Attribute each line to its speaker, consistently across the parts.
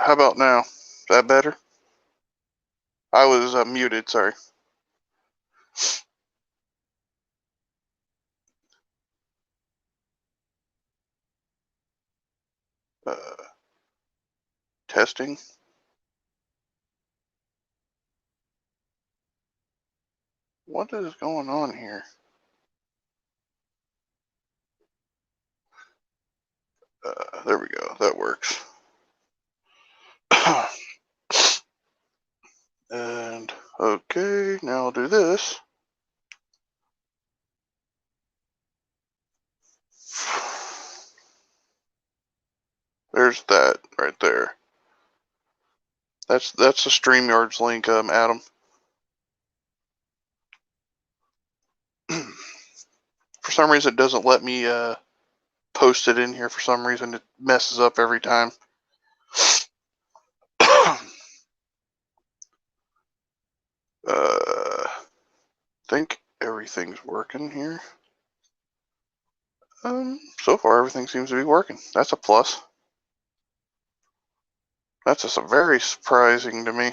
Speaker 1: How about now? Is that better? I was muted, sorry. Uh, Testing. What is going on here? There we go. That works. And okay, now I'll do this. There's that right there. That's the StreamYard's link, Adam. For some reason, it doesn't let me post it in here. For some reason, it messes up every time. Think everything's working here. So far everything seems to be working. That's a plus. That's just very surprising to me.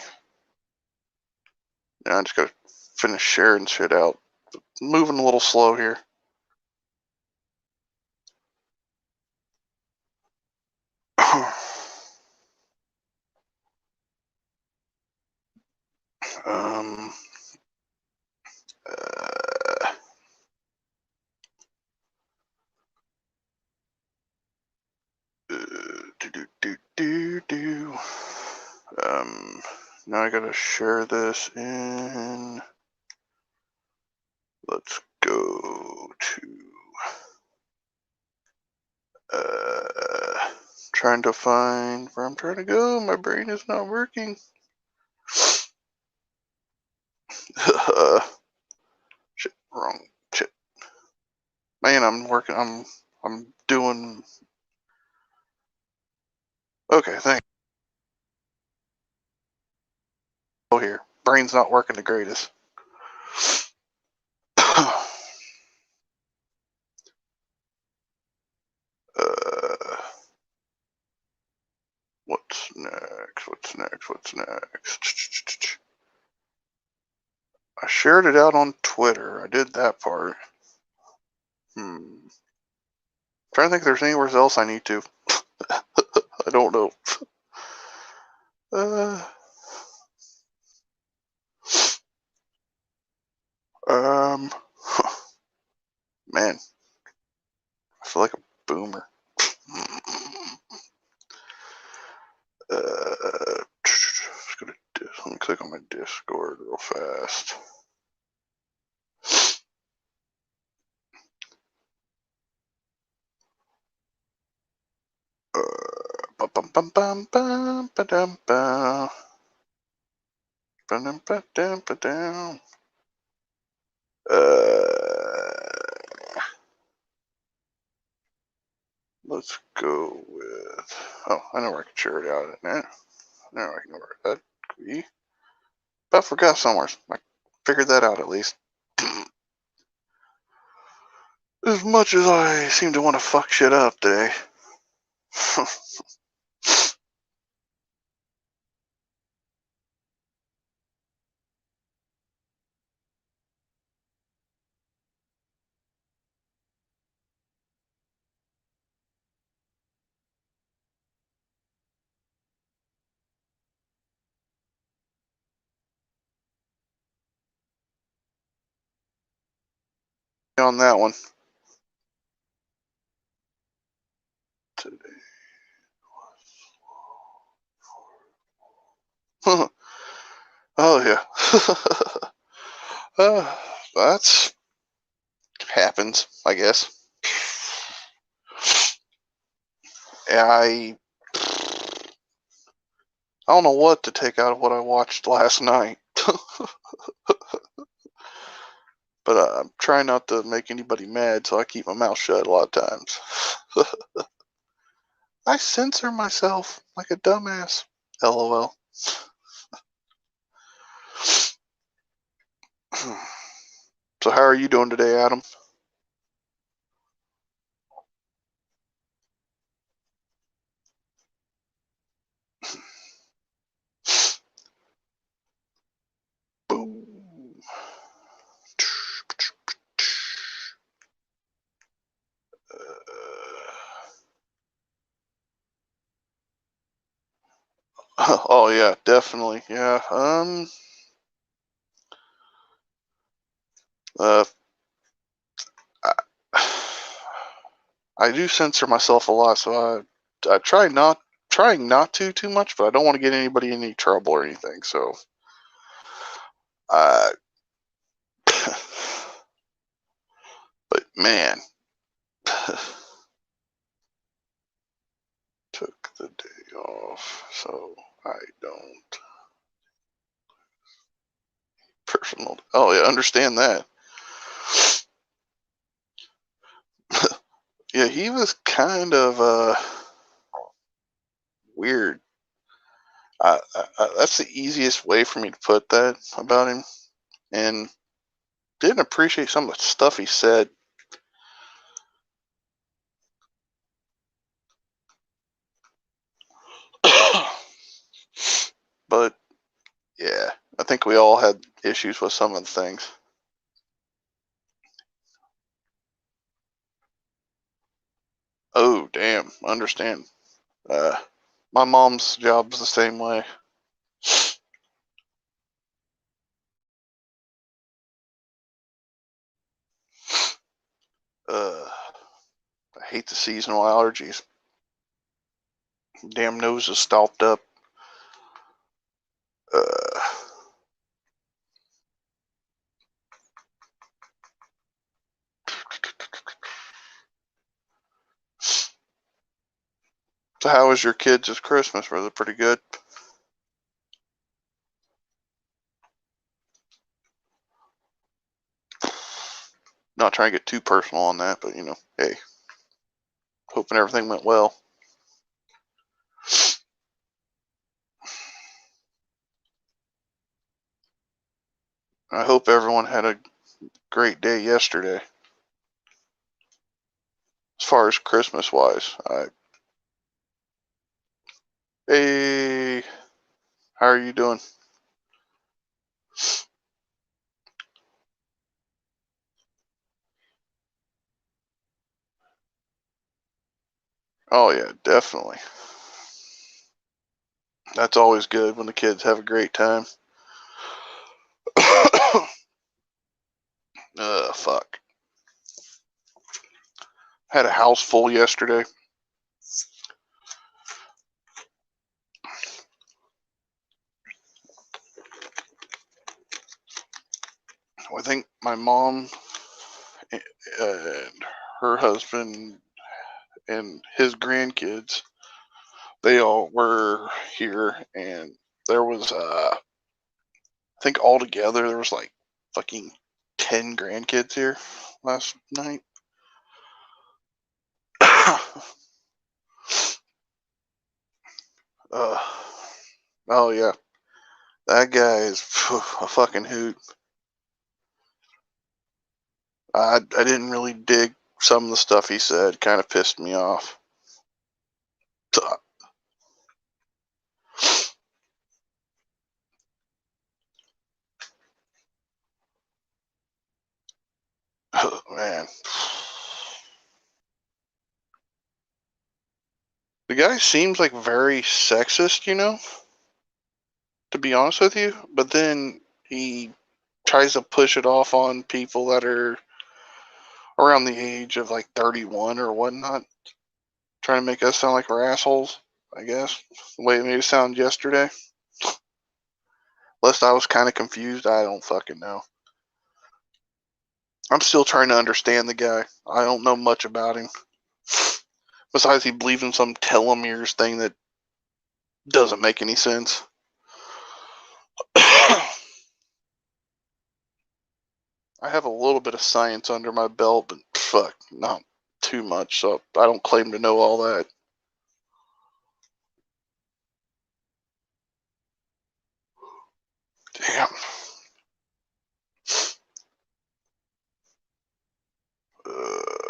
Speaker 1: Now I just gotta finish sharing shit out. Moving a little slow here. um, uh, now I gotta share this in. Let's go to. Trying to find where I'm trying to go. My brain is not working. Shit, wrong shit. Man, I'm working. I'm doing. Okay, thanks. Oh, here. Brain's not working the greatest. What's next? What's next? What's next? I shared it out on Twitter. I did that part. I'm trying to think if there's anywhere else I need to. I don't know. Man, I feel like a boomer. Let me click on my Discord real fast. Let's go with. Oh, I know where I can share it out at now. Now I know where that could be. But I forgot somewhere. I figured that out at least. As much as I seem to want to fuck shit up today. On that one. Today was oh yeah. That's happens, I guess. I don't know what to take out of what I watched last night. But I'm trying not to make anybody mad, so I keep my mouth shut a lot of times. I censor myself like a dumbass. LOL. So how are you doing today, Adam? Oh yeah, definitely. Yeah. Uh, I, I do censor myself a lot, so I trying not to too much, but I don't want to get anybody in any trouble or anything. So I, but man, took the day off, so I don't personal. Oh yeah, understand that. Yeah, he was kind of weird. That's the easiest way for me to put that about him, and didn't appreciate some of the stuff he said. But yeah, I think we all had issues with some of the things. Oh damn, understand. Uh, my mom's job's the same way. Uh, I hate the seasonal allergies. Damn nose is stopped up. Uh, so how was your kids' Christmas? Was it pretty good? Not trying to get too personal on that, but hey, hoping everything went well. I hope everyone had a great day yesterday. As far as Christmas wise, hey, how are you doing? Oh yeah, definitely. That's always good when the kids have a great time. Fuck. Had a house full yesterday. I think my mom and her husband and his grandkids, they all were here, and there was, I think altogether there was like fucking 10 grandkids here last night. uh, oh yeah, that guy is a fucking hoot. I didn't really dig some of the stuff he said. Kind of pissed me off. Oh, man, the guy seems like very sexist, to be honest with you. But then he tries to push it off on people that are around the age of like 31 or whatnot, trying to make us sound like we're assholes, I guess. The way it made it sound yesterday. Lest I was kind of confused, I don't fucking know. I'm still trying to understand the guy. I don't know much about him. Besides, he believes in some telomeres thing that doesn't make any sense. I have a little bit of science under my belt, but fuck, not too much, so I don't claim to know all that. Damn.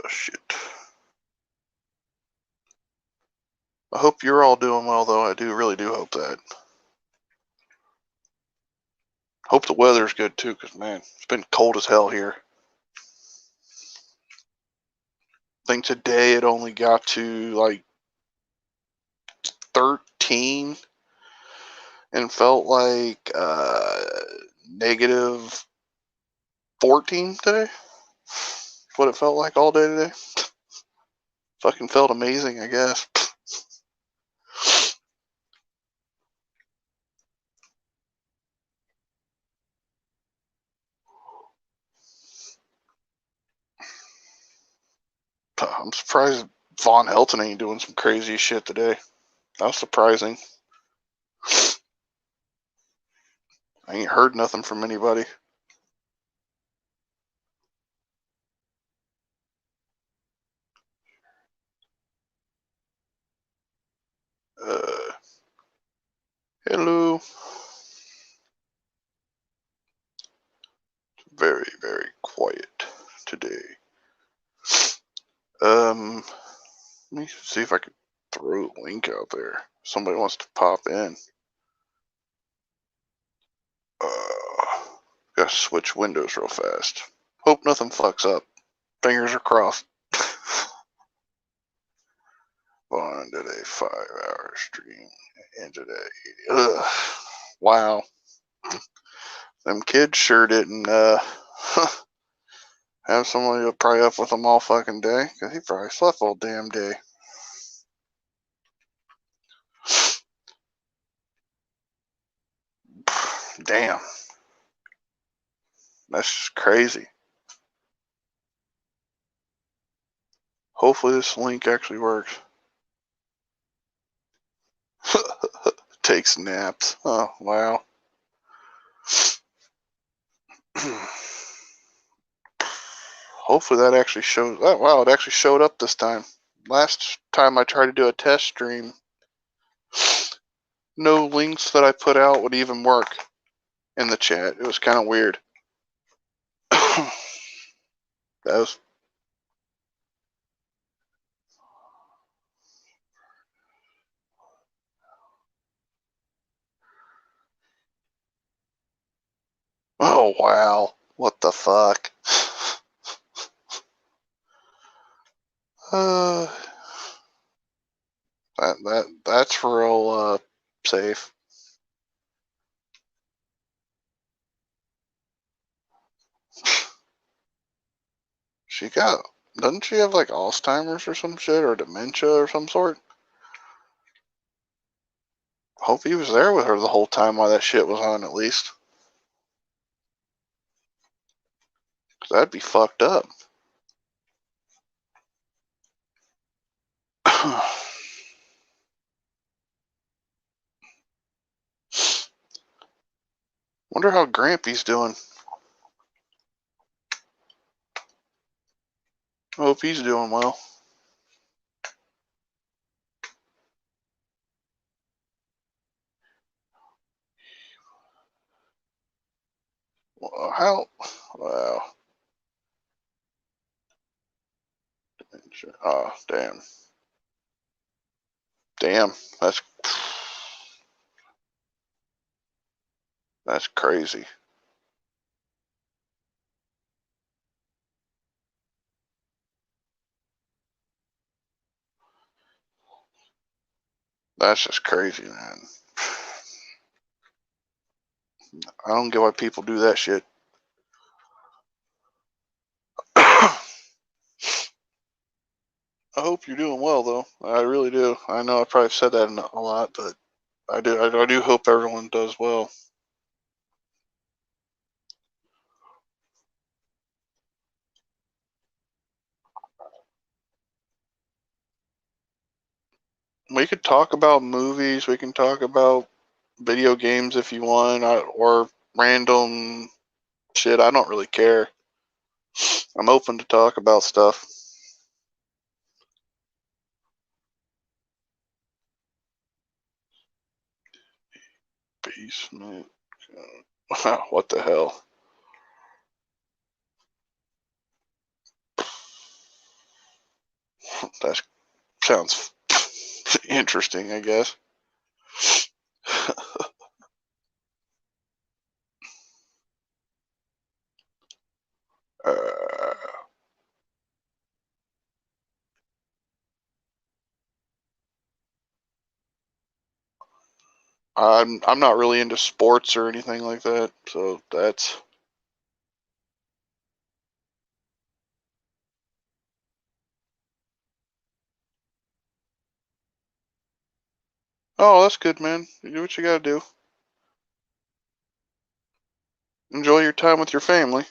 Speaker 1: Shit. I hope you're all doing well, though. I really do hope that. Hope the weather's good too, because man, it's been cold as hell here. I think today it only got to like 13, and felt like negative 14 today. What it felt like all day today. Fucking felt amazing, I guess. I'm surprised Von Helton ain't doing some crazy shit today. That was surprising. I ain't heard nothing from anybody. Hello. Very, very quiet today. Let me see if I can throw a link out there. Somebody wants to pop in. Gotta switch windows real fast. Hope nothing fucks up. Fingers are crossed. On today, 5-hour stream. And today, ugh. Wow. Them kids sure didn't have somebody probably up with them all fucking day, because he probably slept all damn day. Damn. That's just crazy. Hopefully this link actually works. Takes naps. Oh, wow. Hopefully that actually shows. Oh, wow, it actually showed up this time. Last time I tried to do a test stream, no links that I put out would even work in the chat. It was kind of weird. That was. Oh, wow. What the fuck? Uh, that's real safe. She got. Doesn't she have like Alzheimer's or some shit or dementia or some sort? Hope he was there with her the whole time while that shit was on, at least. 'Cause that'd be fucked up. Wonder how Grampy's doing. Hope he's doing well. How? Wow. Oh, damn. Damn. That's crazy. That's just crazy, man. I don't get why people do that shit. I hope you're doing well, though. I really do. I know I probably said that a lot, but I do hope everyone does well. We could talk about movies. We can talk about video games if you want, or random shit. I don't really care. I'm open to talk about stuff. Basement. What the hell? That sounds interesting, I guess. uh, I'm not really into sports or anything like that, so that's. Oh, that's good, man. You do what you gotta do. Enjoy your time with your family.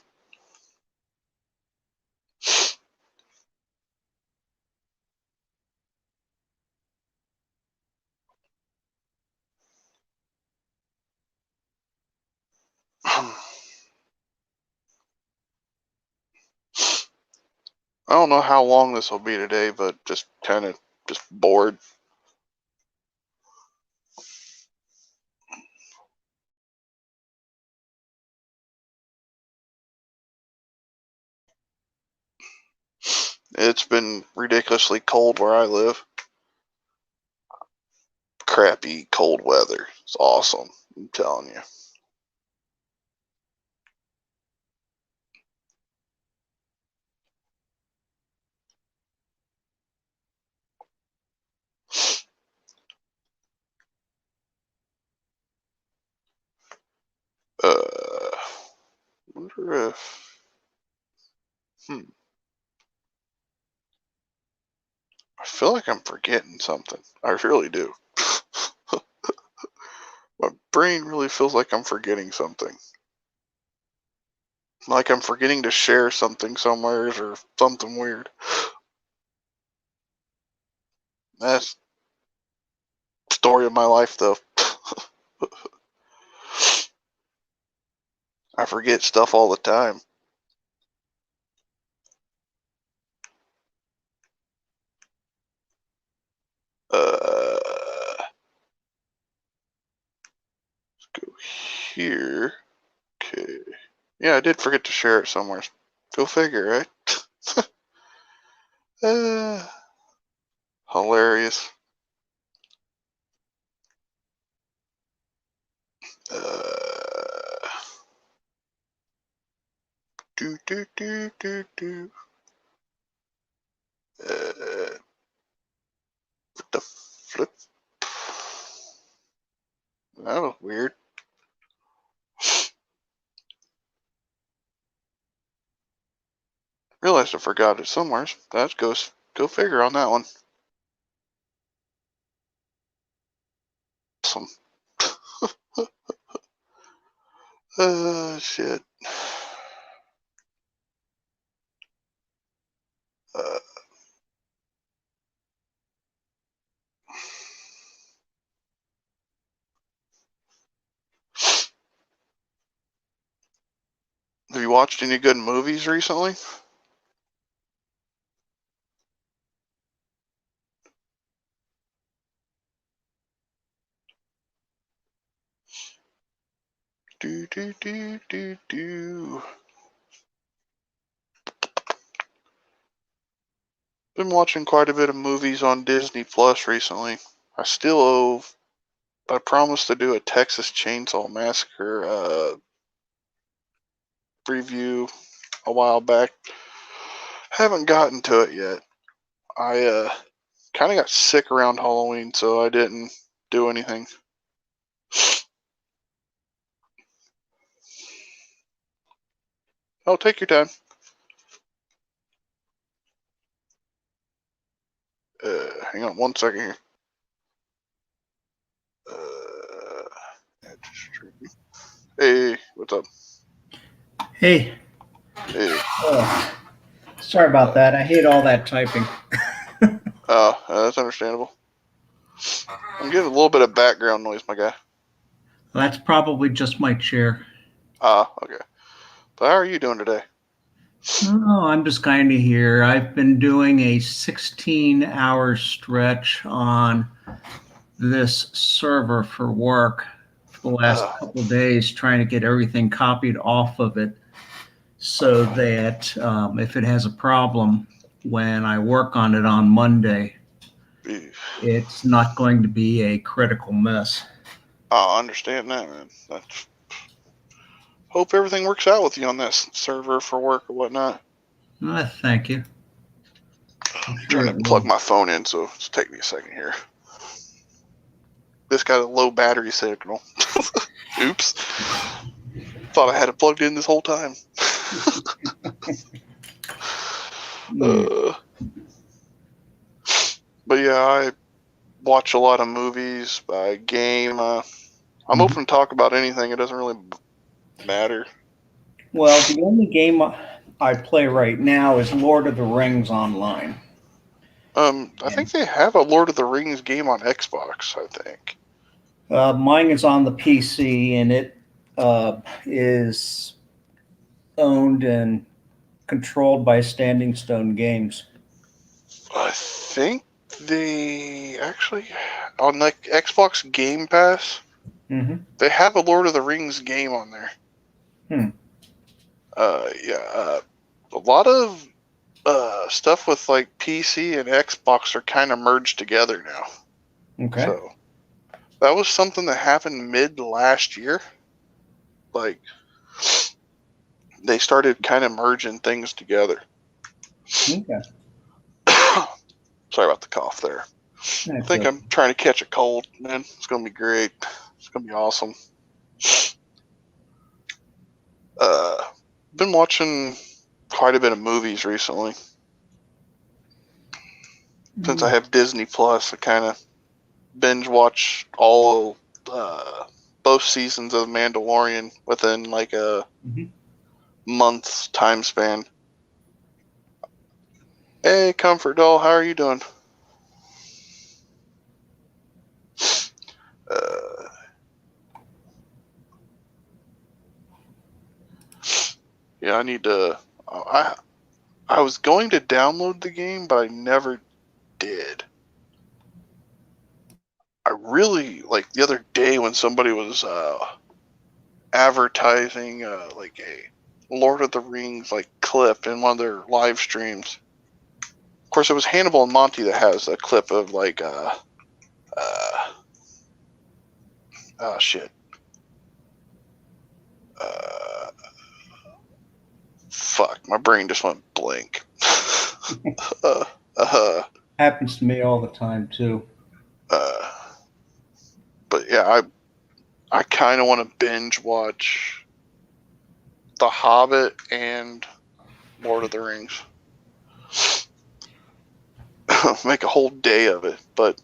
Speaker 1: I don't know how long this will be today, but just kind of just bored. It's been ridiculously cold where I live. Crappy cold weather. It's awesome. I'm telling you. Wonder if. I feel like I'm forgetting something. I really do. My brain really feels like I'm forgetting something. Like I'm forgetting to share something somewhere or something weird. That's the story of my life, though. I forget stuff all the time. Let's go here. Okay. Yeah, I did forget to share it somewhere. Go figure, right? Hilarious. Do do do do do. What the flip? That was weird. Realized I forgot it somewhere. That goes. Go figure on that one. Awesome. Shit. Uh, have you watched any good movies recently? Do do do do do. Been watching quite a bit of movies on Disney Plus recently. I still owe. I promised to do a Texas Chainsaw Massacre review a while back. Haven't gotten to it yet. I kind of got sick around Halloween, so I didn't do anything. Oh, take your time. Hang on 1 second here. Hey, what's up?
Speaker 2: Hey.
Speaker 1: Hey.
Speaker 2: Oh, sorry about that. I hate all that typing.
Speaker 1: That's understandable. I'm getting a little bit of background noise, my guy.
Speaker 2: That's probably just my chair.
Speaker 1: Okay. But how are you doing today?
Speaker 2: Oh, I'm just kind of here. I've been doing a 16-hour stretch on this server for work for the last couple of days, trying to get everything copied off of it so that if it has a problem when I work on it on Monday, it's not going to be a critical mess.
Speaker 1: I understand that, man. Hope everything works out with you on this server for work or whatnot.
Speaker 2: Thank you.
Speaker 1: I'm trying to plug my phone in, so it's take me a second here. this got a low battery signal. Oops. Thought I had it plugged in this whole time. But yeah, I watch a lot of movies. I game. I'm open to talk about anything. It doesn't really matter.
Speaker 2: Well, the only game I play right now is Lord of the Rings Online.
Speaker 1: I think they have a Lord of the Rings game on Xbox, I think.
Speaker 2: Mine is on the PC, and it is owned and controlled by Standing Stone Games.
Speaker 1: I think they actually, on like Xbox Game Pass, they have a Lord of the Rings game on there. Yeah, a lot of stuff with like PC and Xbox are kind of merged together now.
Speaker 2: Okay.
Speaker 1: So that was something that happened mid last year. Like they started kind of merging things together.
Speaker 2: Okay.
Speaker 1: Sorry about the cough there. I think I'm trying to catch a cold, man. It's gonna be great. It's gonna be awesome. Been watching quite a bit of movies recently. Since I have Disney Plus, I kind of binge watch all both seasons of The Mandalorian within like a month's time span. Hey, Comfort Doll, how are you doing? Yeah, I need to. I was going to download the game, but I never did. I really like the other day when somebody was advertising like a Lord of the Rings like clip in one of their live streams. Of course, it was Hannibal and Monty that has a clip of like oh shit. Fuck, my brain just went blank.
Speaker 2: Happens to me all the time too.
Speaker 1: But yeah, I kind of want to binge watch The Hobbit and Lord of the Rings. Make a whole day of it, but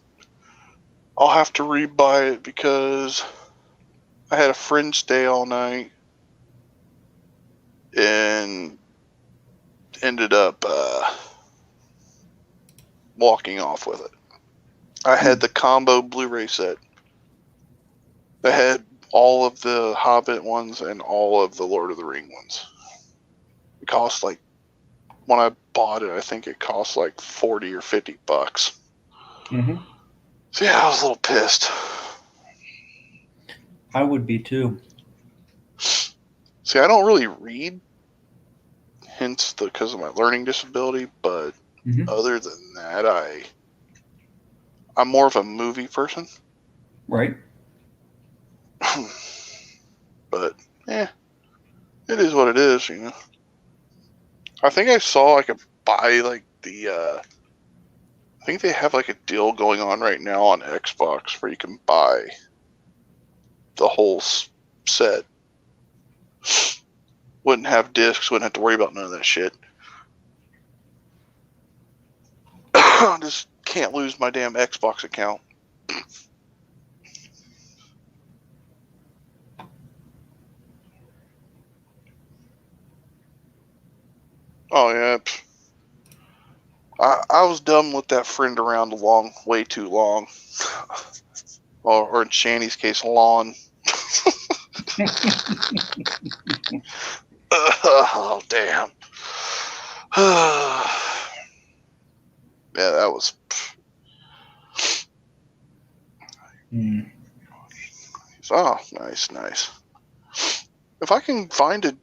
Speaker 1: I'll have to rebuy it because I had a friend stay all night and ended up walking off with it. I had the combo Blu-ray set that had all of the Hobbit ones and all of the Lord of the Ring ones. It cost like, when I bought it, I think it cost like $40 or $50. So yeah, I was a little pissed.
Speaker 2: I would be too.
Speaker 1: See, I don't really read, hence because of my learning disability, but other than that, I'm more of a movie person.
Speaker 2: Right.
Speaker 1: But yeah, it is what it is, you know. I think I saw I could buy like I think they have like a deal going on right now on Xbox where you can buy the whole set. Wouldn't have discs, wouldn't have to worry about none of that shit. Just can't lose my damn Xbox account. Oh yeah. I was done with that friend around way too long. Or in Shanny's case, lawn. Oh, damn. Yeah, that was. Oh, nice. If I can find a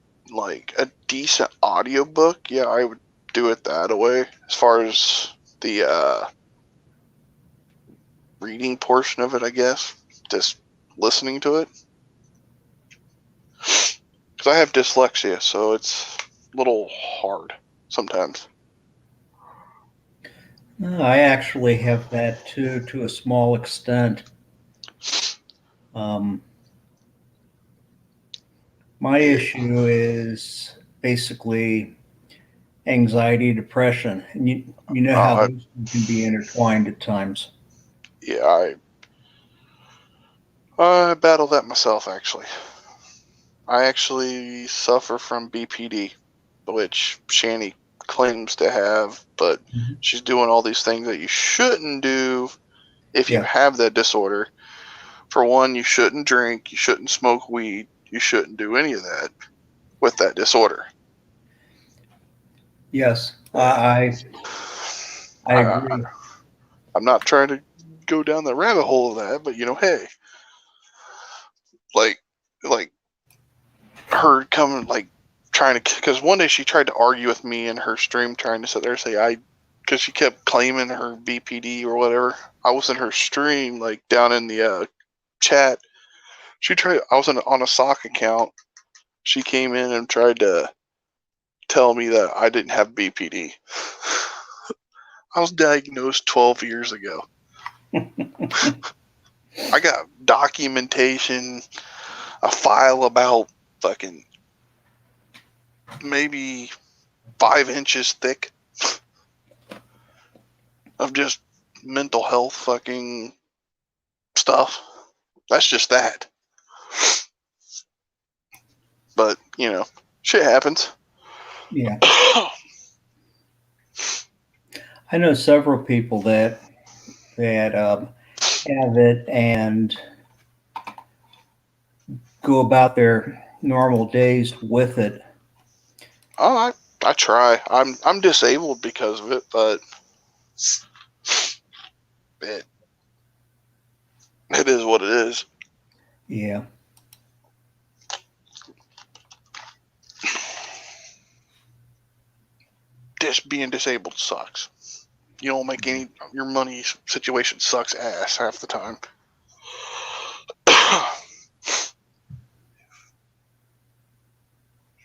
Speaker 1: decent audiobook, yeah, I would do it that way. As far as the reading portion of it, I guess, just listening to it. Because I have dyslexia, so it's a little hard sometimes.
Speaker 2: I actually have that too, to a small extent. Um, my issue is basically anxiety, depression, and you know how
Speaker 1: Uh,
Speaker 2: those can be intertwined at times.
Speaker 1: yeah, I battle that myself, actually. I actually suffer from BPD, which Shani claims to have, but
Speaker 2: Mhm.
Speaker 1: she's doing all these things that you shouldn't do if you
Speaker 2: Yeah.
Speaker 1: have that disorder. For one, you shouldn't drink, you shouldn't smoke weed, you shouldn't do any of that with that disorder.
Speaker 2: Yes,
Speaker 1: Uh,
Speaker 2: I
Speaker 1: I,
Speaker 2: agree.
Speaker 1: I'm not trying to go down the rabbit hole of that, but hey, like, like her coming, like, trying to, because one day she tried to argue with me in her stream, trying to sit there and say because she kept claiming her BPD or whatever. I was in her stream, like down in the chat. I was on a sock account. She came in and tried to tell me that I didn't have BPD. I was diagnosed 12 years ago. I got documentation, a file about fucking maybe 5 inches thick of just mental health fucking stuff. That's just that. But, shit happens.
Speaker 2: Yeah, I know several people that have it and go about their normal days with it.
Speaker 1: Oh, I try. I'm disabled because of it, but it it is what it is.
Speaker 2: Yeah.
Speaker 1: Just being disabled sucks. You don't make your money situation sucks ass half the time.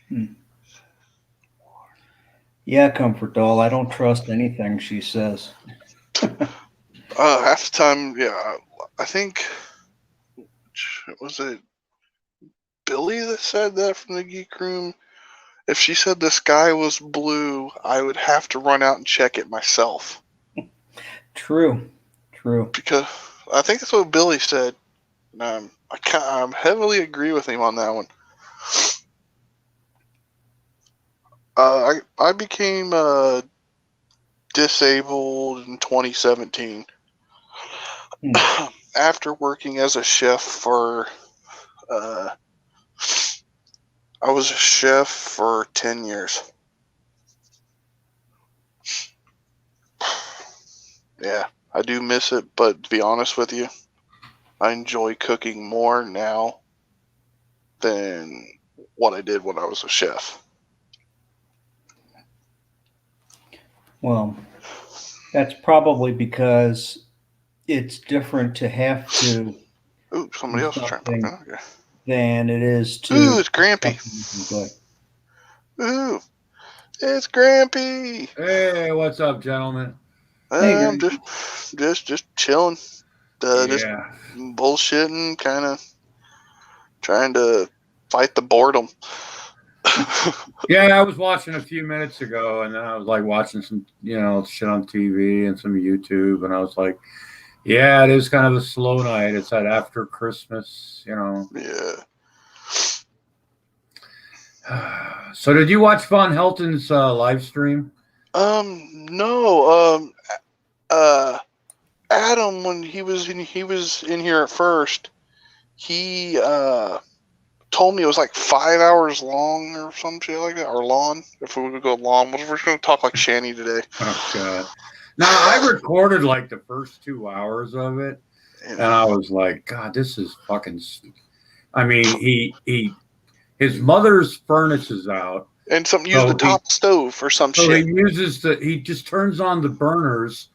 Speaker 2: Hmm. Yeah, Comfort Doll. I don't trust anything she says.
Speaker 1: Half the time, yeah. I think, was it Billy that said that from the Geek Room? If she said the sky was blue, I would have to run out and check it myself.
Speaker 2: True. True.
Speaker 1: Because I think that's what Billy said. I heavily agree with him on that one. I became disabled in 2017
Speaker 2: Hmm.
Speaker 1: after working as a chef for. Uh, I was a chef for 10 years. Yeah, I do miss it, but to be honest with you, I enjoy cooking more now than what I did when I was a chef.
Speaker 2: Well, that's probably because it's different to have to
Speaker 1: Ooh,
Speaker 2: do
Speaker 1: somebody else is trying to talk.
Speaker 2: something
Speaker 1: Okay.
Speaker 2: than it is
Speaker 1: Ooh,
Speaker 2: to
Speaker 1: it's Grampy.
Speaker 2: something you enjoy.
Speaker 1: Ooh, it's Grampy.
Speaker 3: Hey, what's up, gentlemen?
Speaker 2: Hey,
Speaker 1: I'm
Speaker 2: Greg.
Speaker 1: just chilling, just
Speaker 3: Yeah.
Speaker 1: bullshitting, kind of trying to fight the boredom.
Speaker 3: Yeah, I was watching a few minutes ago, and then I was like watching some, shit on TV and some YouTube, and I was like, yeah, it is kind of a slow night. It's that after Christmas.
Speaker 1: Yeah.
Speaker 3: So, did you watch Von Helton's live stream?
Speaker 1: No. Adam, when he was in here at first, he told me it was like 5 hours long or some shit like that, or long. If we would go long, we're just gonna talk like Shani today.
Speaker 3: Oh God! Now I recorded like the first 2 hours of it, and I was like, God, this is fucking. I mean, his mother's furnace is out.
Speaker 1: And something use the
Speaker 3: So
Speaker 1: top stove or some
Speaker 3: so
Speaker 1: shit.
Speaker 3: he just turns on the burners,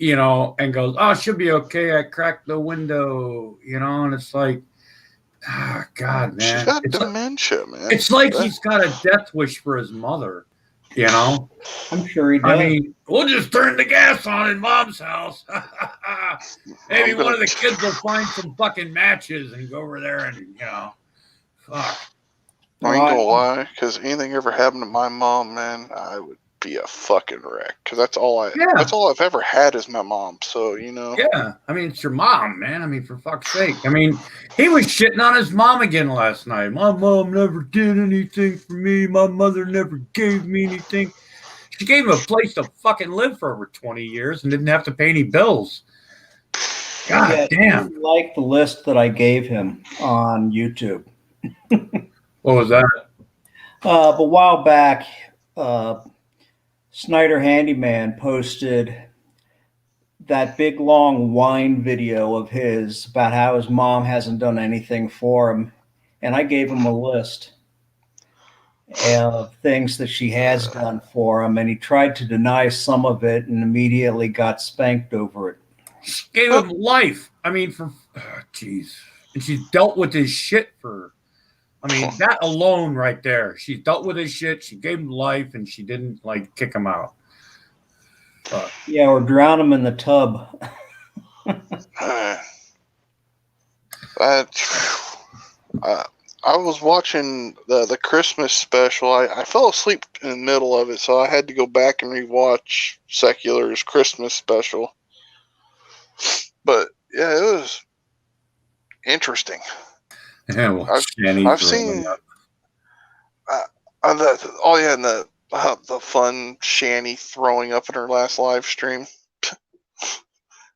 Speaker 3: and goes, "Oh, it should be okay. I cracked the window," and it's like, God,
Speaker 1: She's
Speaker 3: man,
Speaker 1: got dementia, man.
Speaker 3: it's like he's got a death wish for his mother. You know,
Speaker 2: I'm sure he does.
Speaker 3: I mean, we'll just turn the gas on in Mom's house. Maybe
Speaker 1: I'm gonna-
Speaker 3: one of the kids will find some fucking matches and go over there and, you know, fuck.
Speaker 1: I ain't gonna lie, because anything ever happened to my mom, man, I would be a fucking wreck. Because that's all I've ever had is my mom. So you know.
Speaker 3: Yeah, I mean, it's your mom, man. I mean, for fuck's sake. I mean, he was shitting on his mom again last night. My mom never did anything for me. My mother never gave me anything. She gave him a place to fucking live for over 20 years and didn't have to pay any bills. God
Speaker 2: Yeah,
Speaker 3: damn.
Speaker 2: he liked the list that I gave him on YouTube.
Speaker 3: What was that?
Speaker 2: But a while back, Snyder Handyman posted that big long whine video of his about how his mom hasn't done anything for him. And I gave him a list of things that she has done for him. And he tried to deny some of it and immediately got spanked over it.
Speaker 3: She gave him life. I mean, jeez. And she's dealt with his shit for, I mean, that alone right there. She dealt with his shit. She gave him life and she didn't like kick him out.
Speaker 2: Yeah, or drown him in the tub.
Speaker 1: I was watching the Christmas special. I fell asleep in the middle of it, so I had to go back and rewatch Secular's Christmas special. But yeah, it was interesting.
Speaker 3: Yeah, well,
Speaker 1: I've seen and the fun Shanny throwing up in her last live stream.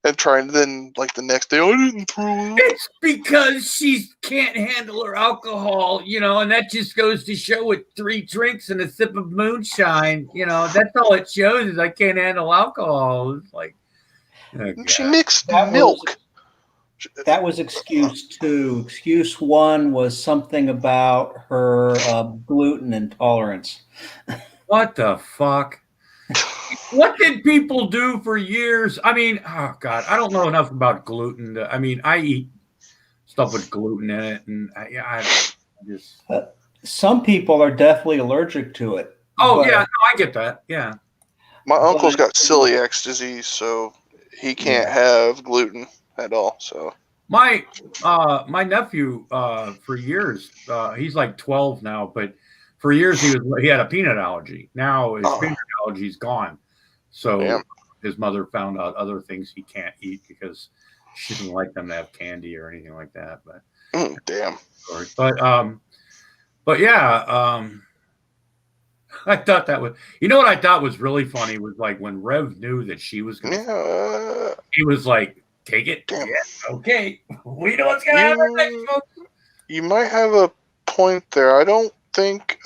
Speaker 1: And trying to then, like, the next day, I didn't throw up.
Speaker 3: It's because she can't handle her alcohol, you know, and that just goes to show with 3 drinks and a sip of moonshine, you know, that's all it shows is I can't handle alcohol. It's like, oh,
Speaker 1: she mixed milk.
Speaker 2: That was excuse 2. Excuse 1 was something about her gluten intolerance.
Speaker 3: What the fuck? What did people do for years? I mean, oh God, I don't know enough about gluten. I mean, I eat stuff with gluten in it, and I just.
Speaker 2: Some people are definitely allergic to it.
Speaker 3: Oh yeah, no, I get that. Yeah.
Speaker 1: My uncle's got celiac disease, so he can't have gluten at all. So
Speaker 3: my nephew for years, he's like 12 now, but for years he had a peanut allergy. Now his peanut allergy's gone. So his mother found out other things he can't eat because she doesn't like them to have candy or anything like that. But
Speaker 1: damn.
Speaker 3: But yeah, I thought that was. You know what I thought was really funny was like when Rev knew that she was going to. He was like, "Take it, yeah, okay. We know what's going to happen next, folks."
Speaker 1: You might have a point there. I don't think.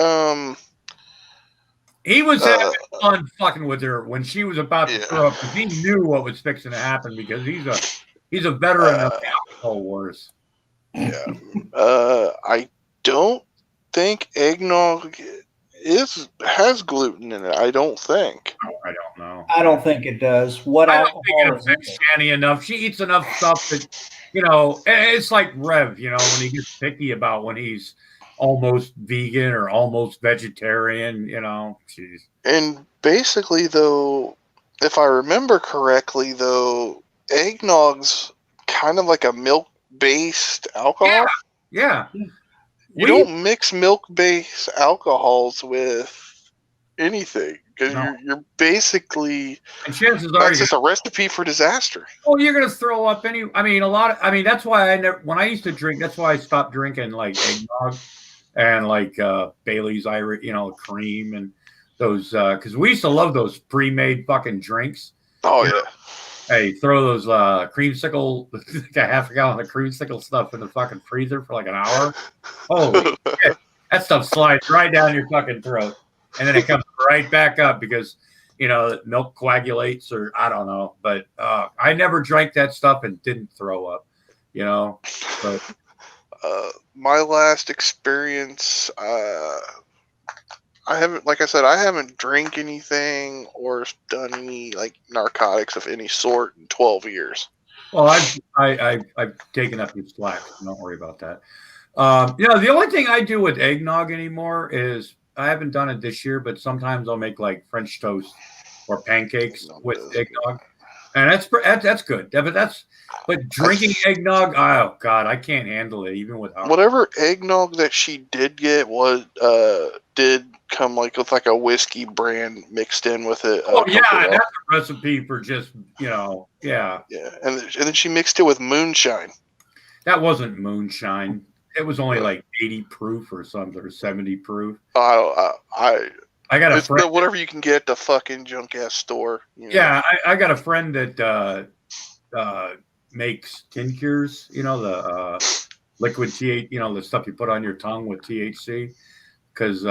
Speaker 3: He was having fun fucking with her when she was about to throw up because he knew what was fixing to happen because he's a veteran of the alcohol wars.
Speaker 1: Yeah. I don't think eggnog has gluten in it. I don't think.
Speaker 3: I don't know.
Speaker 2: I don't think it does. What
Speaker 3: I don't
Speaker 2: alcohol
Speaker 3: think it
Speaker 2: is in
Speaker 3: affects Shanny enough. She eats enough stuff that, you know, it's like Rev, you know, when he gets picky about when he's almost vegan or almost vegetarian, you know. Jeez.
Speaker 1: And basically, though, if I remember correctly, though, eggnog's kind of like a milk-based alcohol.
Speaker 3: Yeah.
Speaker 1: You don't mix milk-based alcohols with anything because you're basically.
Speaker 3: And chances are
Speaker 1: that's just a recipe for disaster.
Speaker 3: Oh, you're gonna throw up any. I mean, that's why when I used to drink. That's why I stopped drinking like eggnog and like Bailey's Irish, you know, cream and those because we used to love those pre-made fucking drinks.
Speaker 1: Oh yeah.
Speaker 3: Hey, throw those creamsicle, like a half a gallon of creamsicle stuff in the fucking freezer for like an hour. Holy shit. That stuff slides right down your fucking throat. And then it comes right back up because, you know, milk coagulates or I don't know. But I never drank that stuff and didn't throw up, you know. But
Speaker 1: my last experience, I haven't, like I said, I haven't drank anything or done any like narcotics of any sort in 12 years.
Speaker 3: Well, I've taken up your slack. Don't worry about that. You know, the only thing I do with eggnog anymore is done it this year, but sometimes I'll make like French toast or pancakes
Speaker 1: Eggnog
Speaker 3: with
Speaker 1: does good.
Speaker 3: eggnog, and that's good. Yeah, but drinking eggnog, oh god, I can't handle it even with
Speaker 1: Whatever eggnog that she did get was did come like with like a whiskey brand mixed in with it.
Speaker 3: Oh yeah,
Speaker 1: Country
Speaker 3: that's
Speaker 1: Ale.
Speaker 3: a recipe for just yeah.
Speaker 1: Yeah, and then she mixed it with moonshine.
Speaker 3: That wasn't moonshine. It was only like 80 proof or something, or 70 proof.
Speaker 1: I
Speaker 3: got a
Speaker 1: it's
Speaker 3: friend.
Speaker 1: whatever you can get at the fucking junk ass store. You know?
Speaker 3: Yeah, I got a friend that makes tinctures. You know, the liquid THC. You know, the stuff you put on your tongue with THC, because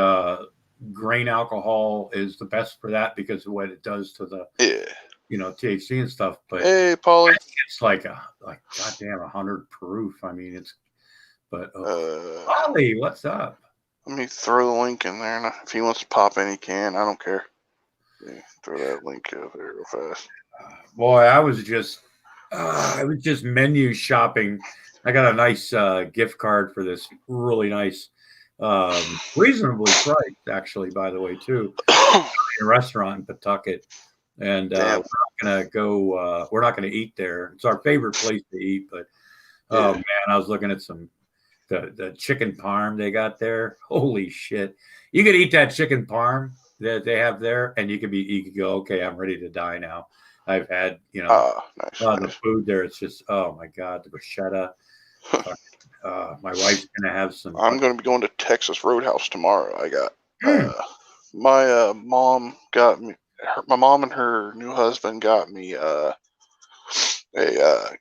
Speaker 3: grain alcohol is the best for that because of what it does to the THC and stuff. But
Speaker 1: hey, Paulie,
Speaker 3: it's like goddamn 100 proof. I mean, it's. But
Speaker 1: Paulie,
Speaker 3: what's up?
Speaker 1: Let me throw the link in there, and if he wants to pop in, he can. I don't care. Yeah, throw that link out there real fast.
Speaker 3: Boy, I was just menu shopping. I got a nice gift card for this really nice, reasonably priced, actually, by the way, too. A restaurant in Pawtucket, and we're not gonna eat there. It's our favorite place to eat, but oh man, I was looking at the chicken parm they got there. Holy shit! You could eat that chicken parm that they have there, and you could go, okay, I'm ready to die now. I've had
Speaker 1: nice.
Speaker 3: The food there. It's just, oh my god, the bruschetta. My wife's gonna have some.
Speaker 1: I'm gonna be going to Texas Roadhouse tomorrow. I got my mom got me. My mom and her new husband got me a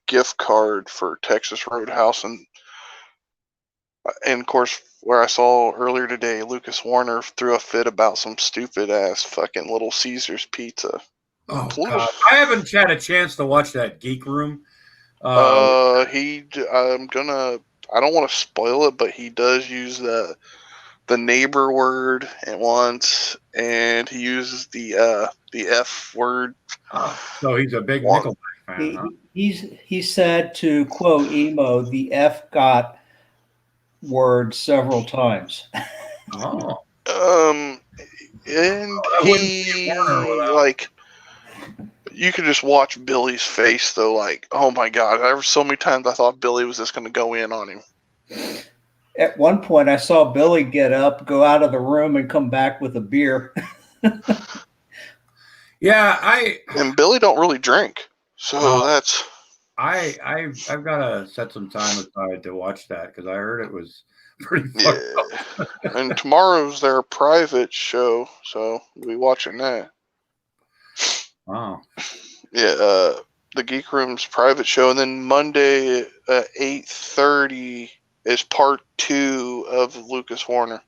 Speaker 1: gift card for Texas Roadhouse, and of course, where I saw earlier today, Lucas Warner threw a fit about some stupid ass fucking Little Caesars pizza.
Speaker 3: Oh god, I haven't had a chance to watch that Geek Room.
Speaker 1: I don't want to spoil it, but he does use the neighbor word at once, and he uses the F word.
Speaker 3: So he's a big Nickelback fan. Huh?
Speaker 2: He said, to quote Emo, the F got word several times.
Speaker 3: Oh.
Speaker 1: And he like. You could just watch Billy's face, though. Like, oh my god! There were so many times I thought Billy was just going to go in on him.
Speaker 2: At one point, I saw Billy get up, go out of the room, and come back with a beer.
Speaker 1: And Billy don't really drink, so that's.
Speaker 3: I've got to set some time aside to watch that because I heard it was pretty fucked up.
Speaker 1: And tomorrow's their private show, so we'll be watching that.
Speaker 3: Wow.
Speaker 1: Yeah, the Geek Room's private show, and then Monday at 8:30 is part 2 of Lucas Warner.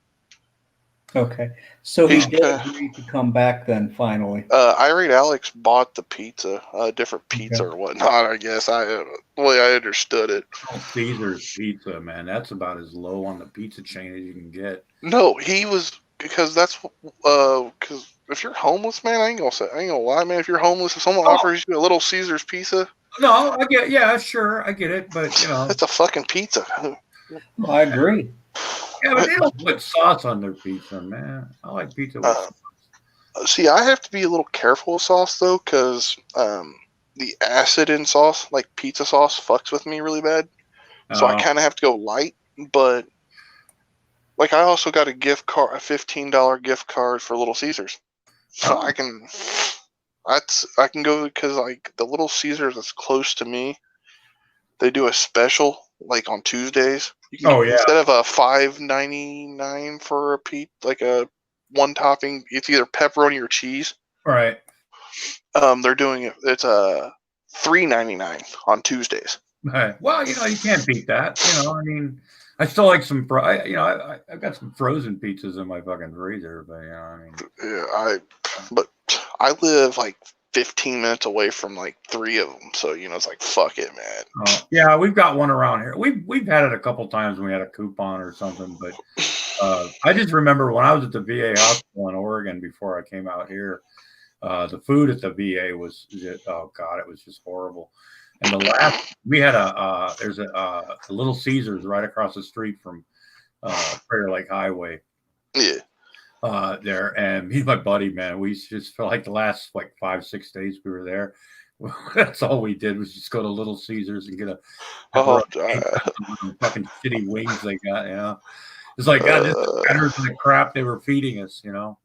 Speaker 2: Okay, so he did agree to come back then. Finally,
Speaker 1: Irate Alex bought the pizza, a different pizza or whatnot. I guess the way I understood it.
Speaker 3: Caesar's pizza, man, that's about as low on the pizza chain as you can get.
Speaker 1: No, he was because that's because. If you're homeless, man, I ain't gonna lie, man. If you're homeless, if someone offers you a Little Caesars pizza,
Speaker 3: no, I get, yeah, sure, I get it, but
Speaker 1: it's a fucking pizza.
Speaker 2: I agree.
Speaker 3: Yeah, but they don't put sauce on their pizza, man. I like pizza with sauce.
Speaker 1: See, I have to be a little careful with sauce though, because the acid in sauce, like pizza sauce, fucks with me really bad. So I kind of have to go light, but like I also got a gift card, a $15 gift card for Little Caesars. So I can go because like the Little Caesars that's close to me, they do a special like on Tuesdays. Instead of a $5.99 for a pizza, like a one topping, it's either pepperoni or cheese.
Speaker 3: Right.
Speaker 1: They're doing it. It's a $3.99 on Tuesdays.
Speaker 3: Right. Well, you can't beat that. I mean, I still like some. I've got some frozen pizzas in my fucking freezer, but
Speaker 1: but I live like 15 minutes away from like 3 of them, so it's like fuck it, man.
Speaker 3: Yeah, we've got one around here. We've had it a couple times when we had a coupon or something, but I just remember when I was at the VA hospital in Oregon before I came out here, the food at the VA was it was just horrible. And we had there's a Little Caesars right across the street from Prayer Lake Highway.
Speaker 1: Yeah.
Speaker 3: there, and me and my buddy, man, we just felt like the last like 5-6 days we were there. That's all we did was just go to Little Caesars and get a
Speaker 1: Oh,
Speaker 3: fucking shitty wings they got. You know, it's like God, this is better than the crap they were feeding us. You know.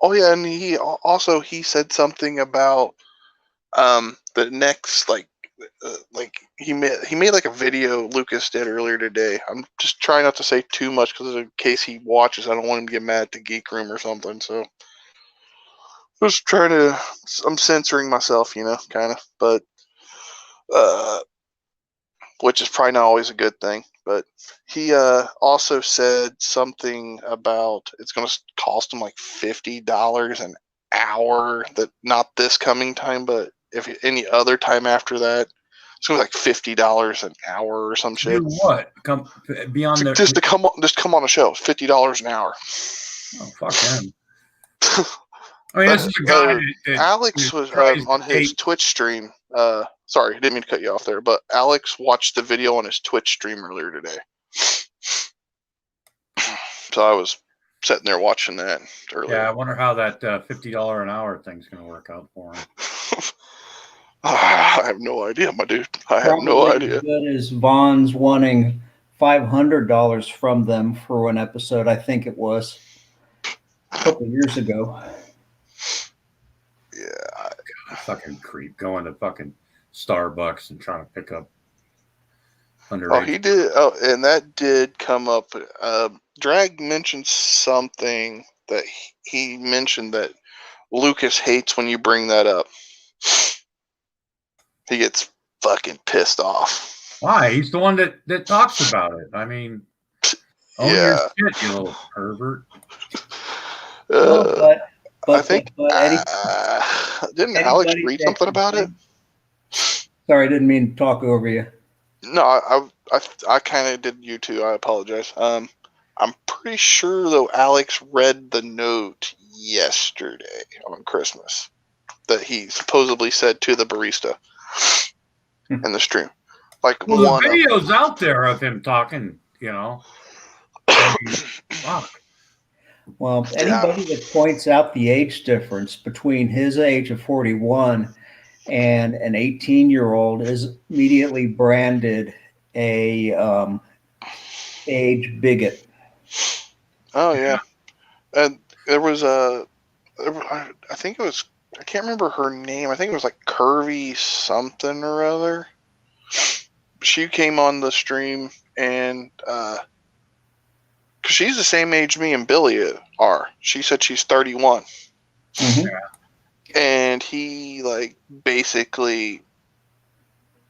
Speaker 1: oh yeah, and he said something about the next like he made like a video Lucas did earlier today. I'm just trying not to say too much because in case he watches, I don't want him to get mad at the Geek Room or something. So just trying to, I'm censoring myself, kind of, but which is probably not always a good thing. But he also said something about it's going to cost him like $50 an hour. That not this coming time, but if any other time after that, it's going to be like $50 an hour or some shit.
Speaker 3: Do what? Come beyond
Speaker 1: just to come on the show. $50 an hour.
Speaker 3: Oh, fuck him. I mean, this is a guy that
Speaker 1: Alex was on his Twitch stream. Sorry, didn't mean to cut you off there, but Alex watched the video on his Twitch stream earlier today. So I was sitting there watching that earlier.
Speaker 3: Yeah, I wonder how that $50 an hour thing's going to work out for him.
Speaker 1: I have no idea, my dude. I have no idea.
Speaker 2: As good as Vaughn's wanting $500 from them for one episode, I think it was a couple of years ago.
Speaker 1: Yeah.
Speaker 3: Fucking creep going to fucking Starbucks and trying to pick up underage.
Speaker 1: Oh, he did. Oh, and that did come up. Drag mentioned something that he mentioned that Lucas hates when you bring that up. He gets fucking pissed off.
Speaker 3: Why? He's the one that talks about it. I mean,
Speaker 1: yeah,
Speaker 3: your shit, you little pervert.
Speaker 2: But
Speaker 1: I think didn't Alex read something about it?
Speaker 2: Sorry, I didn't mean to talk over you.
Speaker 1: No, I kind of did you too. I apologize. I'm pretty sure though Alex read the note yesterday on Christmas that he supposedly said to the barista in the stream. Like,
Speaker 3: well, the video's out there of him talking. You know. I mean, fuck.
Speaker 2: Well, anybody that points out the age difference between his age of 41 and an 18-year-old is immediately branded a age bigot.
Speaker 1: Oh, yeah. And there was I think it was, I can't remember her name. I think it was like Curvy something or other. She came on the stream and, because she's the same age me and Billy are. She said she's 31.
Speaker 2: Mm-hmm.
Speaker 1: And he, like, basically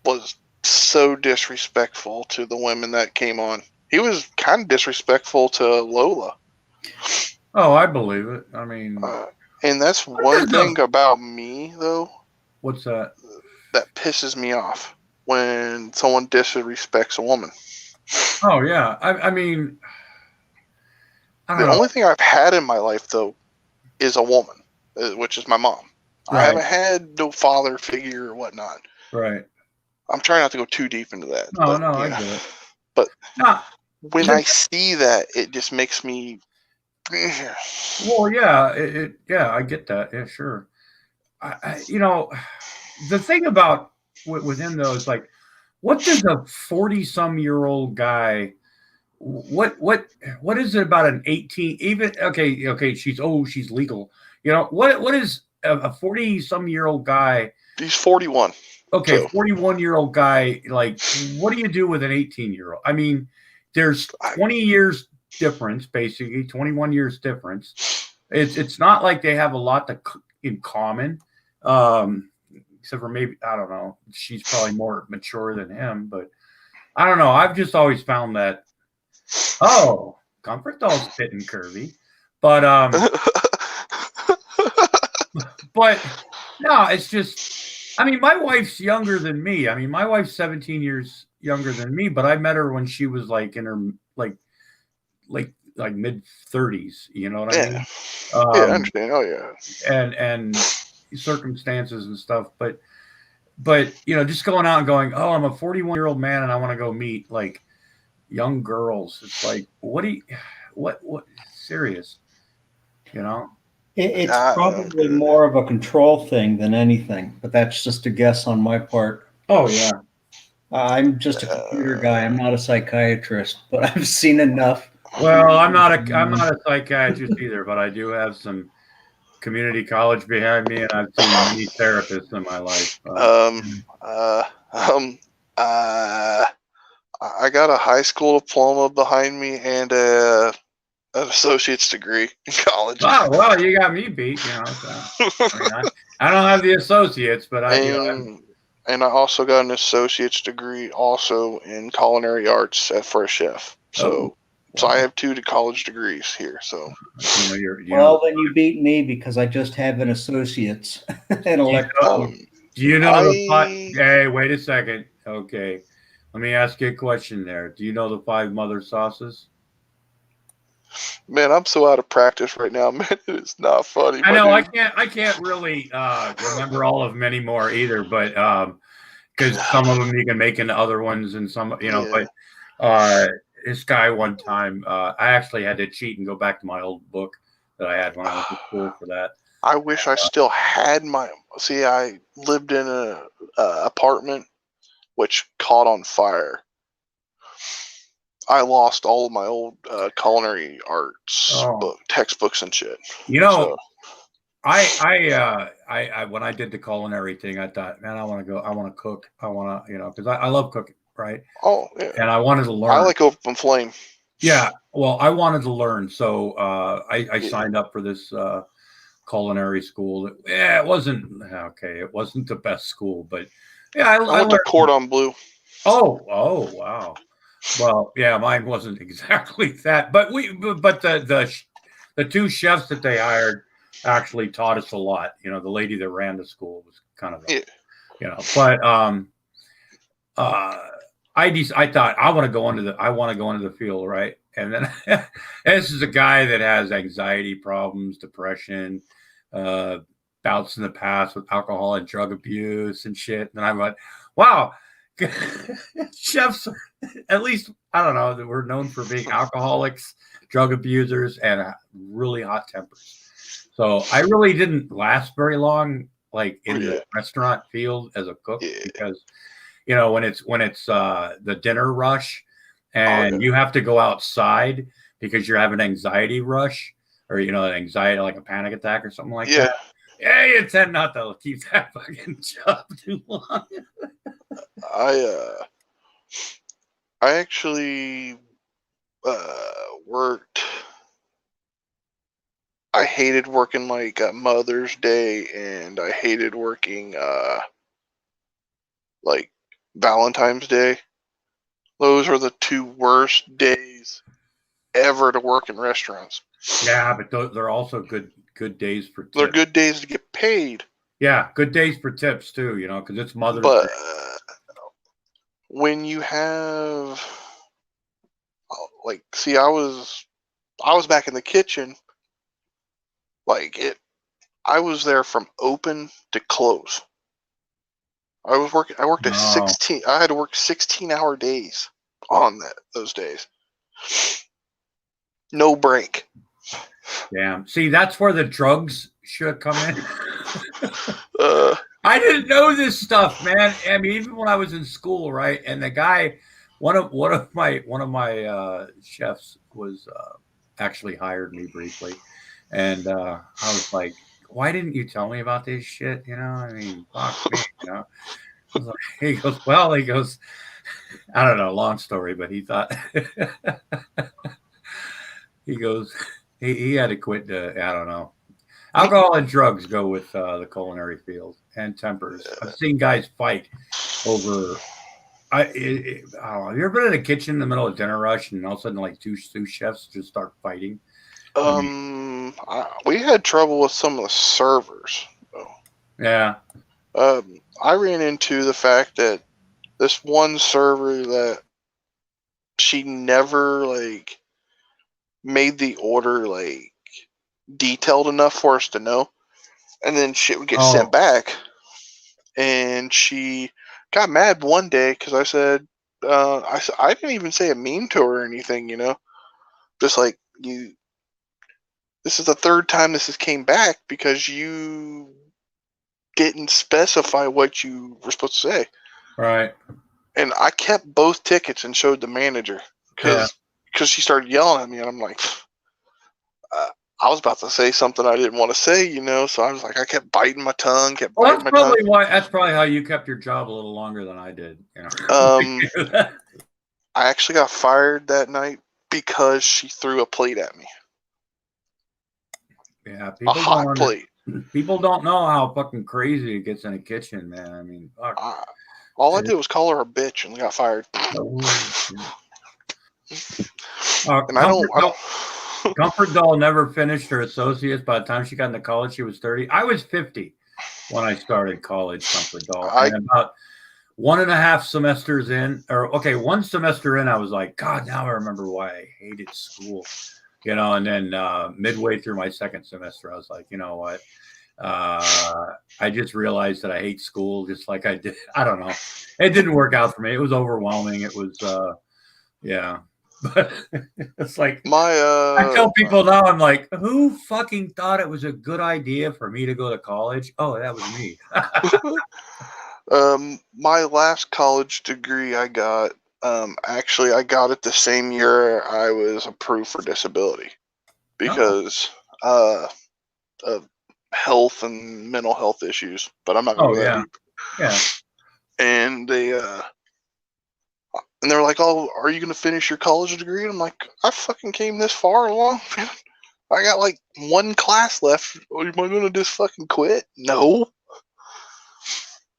Speaker 1: was so disrespectful to the women that came on. He was kind of disrespectful to Lola.
Speaker 3: Oh, I believe it. I mean...
Speaker 1: and that's one thing about me, though.
Speaker 3: What's that?
Speaker 1: That pisses me off. When someone disrespects a woman.
Speaker 3: Oh, yeah. I mean...
Speaker 1: The only thing I've had in my life, though, is a woman, which is my mom. Right. I haven't had no father figure or whatnot.
Speaker 3: Right.
Speaker 1: I'm trying not to go too deep into that.
Speaker 3: No, I get it.
Speaker 1: But when I see that, it just makes me...
Speaker 3: Well, yeah, yeah, I get that. Yeah, sure. You know, the thing about with him, though, is like, what does a 40-some-year-old guy... What is it about an 18? Even okay, she's legal. You know what is a 40-some-year-old guy?
Speaker 1: He's 41.
Speaker 3: Okay, so. 41-year-old guy. Like, what do you do with an 18-year-old? I mean, there's 20 years difference, basically 21 years difference. It's not like they have a lot in common, except for maybe, I don't know. She's probably more mature than him, but I don't know. I've just always found that. Oh, Comfort Doll's fitting curvy, but but no, it's just. I mean, my wife's younger than me. I mean, my wife's 17 years younger than me, but I met her when she was like in her like mid 30s. You know what I mean?
Speaker 1: Yeah, I understand. Oh yeah,
Speaker 3: and circumstances and stuff, but you know, just going out and going, oh, I'm a 41-year-old man and I want to go meet like young girls. It's like, what serious? you know?
Speaker 2: It's
Speaker 1: I don't
Speaker 2: probably
Speaker 1: do it.
Speaker 2: more of a control thing than anything, but that's just a guess on my part.
Speaker 3: Oh yeah.
Speaker 2: I'm just a computer guy. I'm not a psychiatrist, but I've seen enough.
Speaker 3: Well, I'm not a psychiatrist either, but I do have some community college behind me, and I've seen many therapists in my life.
Speaker 1: Um, uh, I got a high school diploma behind me and an associate's degree in college.
Speaker 3: Oh well, you got me beat. You know, so, I don't have the associates, but
Speaker 1: and I also got an associate's degree also in culinary arts for a chef. So I have 2 college degrees here. So
Speaker 2: well, then you beat me because I just have an associate's in electrical.
Speaker 3: Do you know Hey, wait a second. Okay, let me ask you a question. There, do you know the 5 mother sauces?
Speaker 1: Man, I'm so out of practice right now, man. It's not funny.
Speaker 3: I know. I can't really remember all of them anymore either, but because some of them you can make into other ones, and some, you know.
Speaker 1: Yeah.
Speaker 3: But this guy one time, I actually had to cheat and go back to my old book that I had when I was in school for that.
Speaker 1: I wish I still had my. See, I lived in a apartment which caught on fire. I lost all of my old culinary arts textbooks and shit.
Speaker 3: You know, I when I did the culinary thing, I thought, man, I want to cook. I want to, you know, because I love cooking, right?
Speaker 1: Oh, yeah.
Speaker 3: And I wanted to learn.
Speaker 1: I like open flame.
Speaker 3: Yeah, well, I wanted to learn, so I signed up for this culinary school. It wasn't okay. It wasn't the best school, but yeah,
Speaker 1: I went to Cordon Bleu.
Speaker 3: Oh, wow. Well, yeah, mine wasn't exactly that, but the 2 chefs that they hired actually taught us a lot. You know, the lady that ran the school was kind of, you know, but I thought I want to go into the field, right? And then this is a guy that has anxiety problems, depression, bouts in the past with alcohol and drug abuse and shit. And I went, wow. Chefs, at least, I don't know, we're known for being alcoholics, drug abusers, and really hot tempers. So I really didn't last very long, like in the restaurant field as a cook, because, you know, when it's the dinner rush and you have to go outside because you're having an anxiety rush, or, you know, an anxiety, like a panic attack or something like that. Yeah, you tend not to keep that fucking job too long.
Speaker 1: I actually worked. I hated working like Mother's Day, and I hated working like Valentine's Day. Those are the 2 worst days ever to work in restaurants.
Speaker 3: Yeah, but they're also good days for tips.
Speaker 1: They're good days to get paid.
Speaker 3: Yeah, good days for tips too, you know, because it's Mother's Day.
Speaker 1: But when you have, like, see, I was back in the kitchen. Like I was there from open to close. I worked at 16. I had to work 16-hour days on those days. No break.
Speaker 3: Damn. See, that's where the drugs should come in. I didn't know this stuff, man. I mean, even when I was in school, right? And the guy, one of my chefs was actually hired me briefly, and I was like, why didn't you tell me about this shit? You know, I mean, fuck me, you know. I was like, he goes, I don't know, long story, but he thought, he goes, he had to quit. I don't know. Alcohol and drugs go with the culinary field, and tempers. I've seen guys fight over. Have you ever been in a kitchen in the middle of dinner rush, and all of a sudden, like two sous chefs just start fighting?
Speaker 1: We had trouble with some of the servers. So.
Speaker 3: Yeah.
Speaker 1: I ran into the fact that this one server that she never like made the order like detailed enough for us to know, and then shit would get sent back, and she got mad one day because I said I didn't even say a mean to her or anything, you know, just like you This is the third time this has came back because you didn't specify what you were supposed to say.
Speaker 3: Right.
Speaker 1: And I kept both tickets and showed the manager because she started yelling at me, and I'm like, I was about to say something I didn't want to say, so I was like, I kept biting my tongue,
Speaker 3: Well, that's probably how you kept your job a little longer than I did.
Speaker 1: I actually got fired that night because she threw a plate at me.
Speaker 3: Yeah,
Speaker 1: a hot plate.
Speaker 3: People don't know how fucking crazy it gets in a kitchen, man. I mean, fuck.
Speaker 1: All I did was call her a bitch and got fired. And I don't.
Speaker 3: Comfort Doll never finished her associates. By the time she got into college, she was 30. I was 50 when I started college, Comfort Doll. And about 1.5 semesters in, one semester in, I was like, God, now I remember why I hated school. And then midway through my second semester, I was like, you know what? I just realized that I hate school just like I did. I don't know. It didn't work out for me. It was overwhelming. It was, yeah. But it's like I tell people now, I'm like, who fucking thought it was a good idea for me to go to college? Oh, that was me.
Speaker 1: My last college degree I got, actually I got it the same year I was approved for disability because of health and mental health issues, but I'm not going to go that deep.
Speaker 3: Yeah.
Speaker 1: And they were like, "Oh, are you going to finish your college degree?" And I'm like, "I fucking came this far along. I got like one class left. Am I going to just fucking quit? No."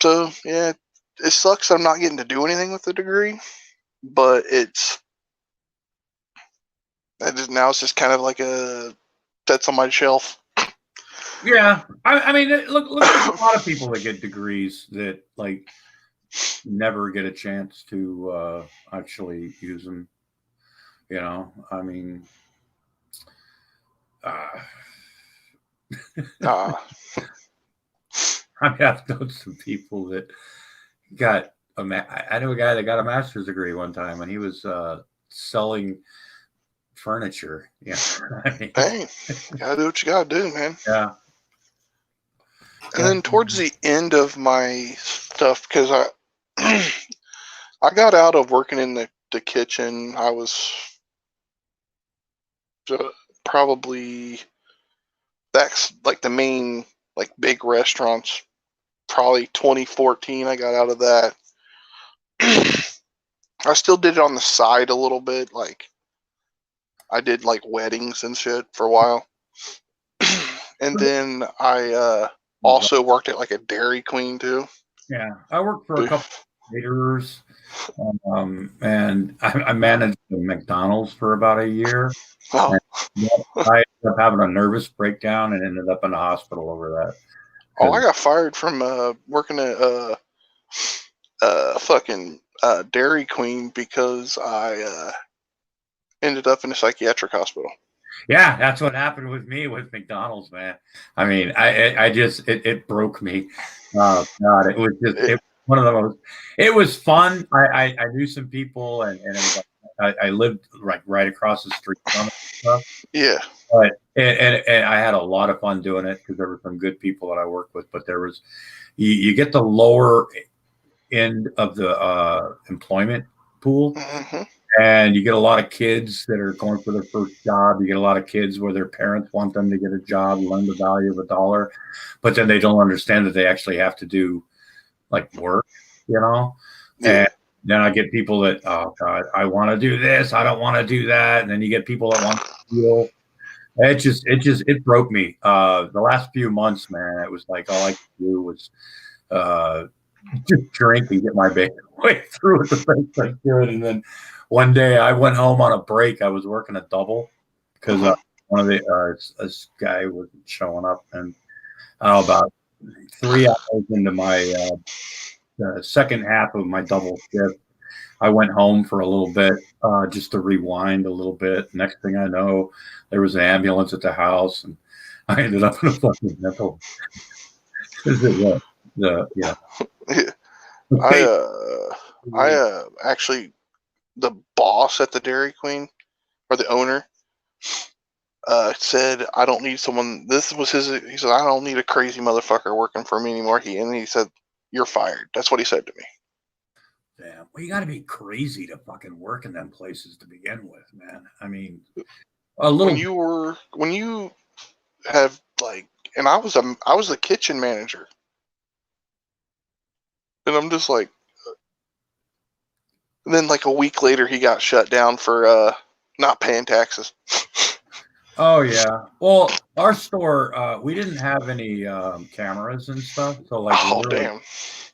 Speaker 1: So yeah, it sucks that I'm not getting to do anything with the degree, but now it's just kind of like that's on my shelf.
Speaker 3: Yeah, I mean, look at a lot of people that get degrees that like never get a chance to actually use them. I mean, I've known some people that got I know a guy that got a master's degree one time, and he was selling furniture. Yeah,
Speaker 1: Hey, you gotta do what you gotta do, man.
Speaker 3: Yeah.
Speaker 1: And then towards the end of my stuff, because I got out of working in the kitchen. I was probably, that's like the main like big restaurants. Probably 2014 I got out of that. I still did it on the side a little bit. Like I did like weddings and shit for a while. And then I also worked at like a Dairy Queen too.
Speaker 3: Yeah, I worked for a couple of caterers, and I managed the McDonald's for about a year.
Speaker 1: Oh.
Speaker 3: I ended up having a nervous breakdown and ended up in the hospital over that.
Speaker 1: Oh, I got fired from working at fucking Dairy Queen because I ended up in a psychiatric hospital.
Speaker 3: Yeah, that's what happened with me with McDonald's, man. I mean, I just it broke me. Oh God, it was one of the most. It was fun. I knew some people, and it was like, I lived right across the street from it and stuff.
Speaker 1: Yeah.
Speaker 3: But and I had a lot of fun doing it because there were some good people that I worked with. But there was, you get the lower end of the employment pool.
Speaker 1: Mm-hmm.
Speaker 3: And you get a lot of kids that are going for their first job. You get a lot of kids where their parents want them to get a job, learn the value of $1, but then they don't understand that they actually have to do like work,
Speaker 1: Yeah.
Speaker 3: And then I get people that, oh God, I want to do this, I don't want to do that. And then you get people that want to steal. It broke me. The last few months, man, it was like all I could do was just drink and get my way through it the best I could. And then one day I went home on a break. I was working a double because one of this guy wasn't showing up, and about 3 hours into my second half of my double shift, I went home for a little bit just to rewind a little bit. Next thing I know, there was an ambulance at the house, and I ended up in a fucking mental. Yeah.
Speaker 1: I actually, the boss at the Dairy Queen, or the owner, said, I don't need someone. This was his. He said, I don't need a crazy motherfucker working for me anymore. He said, you're fired. That's what he said to me.
Speaker 3: Damn. Well, you got to be crazy to fucking work in them places to begin with, man. I mean, a little.
Speaker 1: When you have like, and I was a kitchen manager, and I'm just like, and then like a week later, he got shut down for not paying taxes.
Speaker 3: Oh yeah. Well, our store, we didn't have any cameras and stuff, so like,
Speaker 1: Oh damn.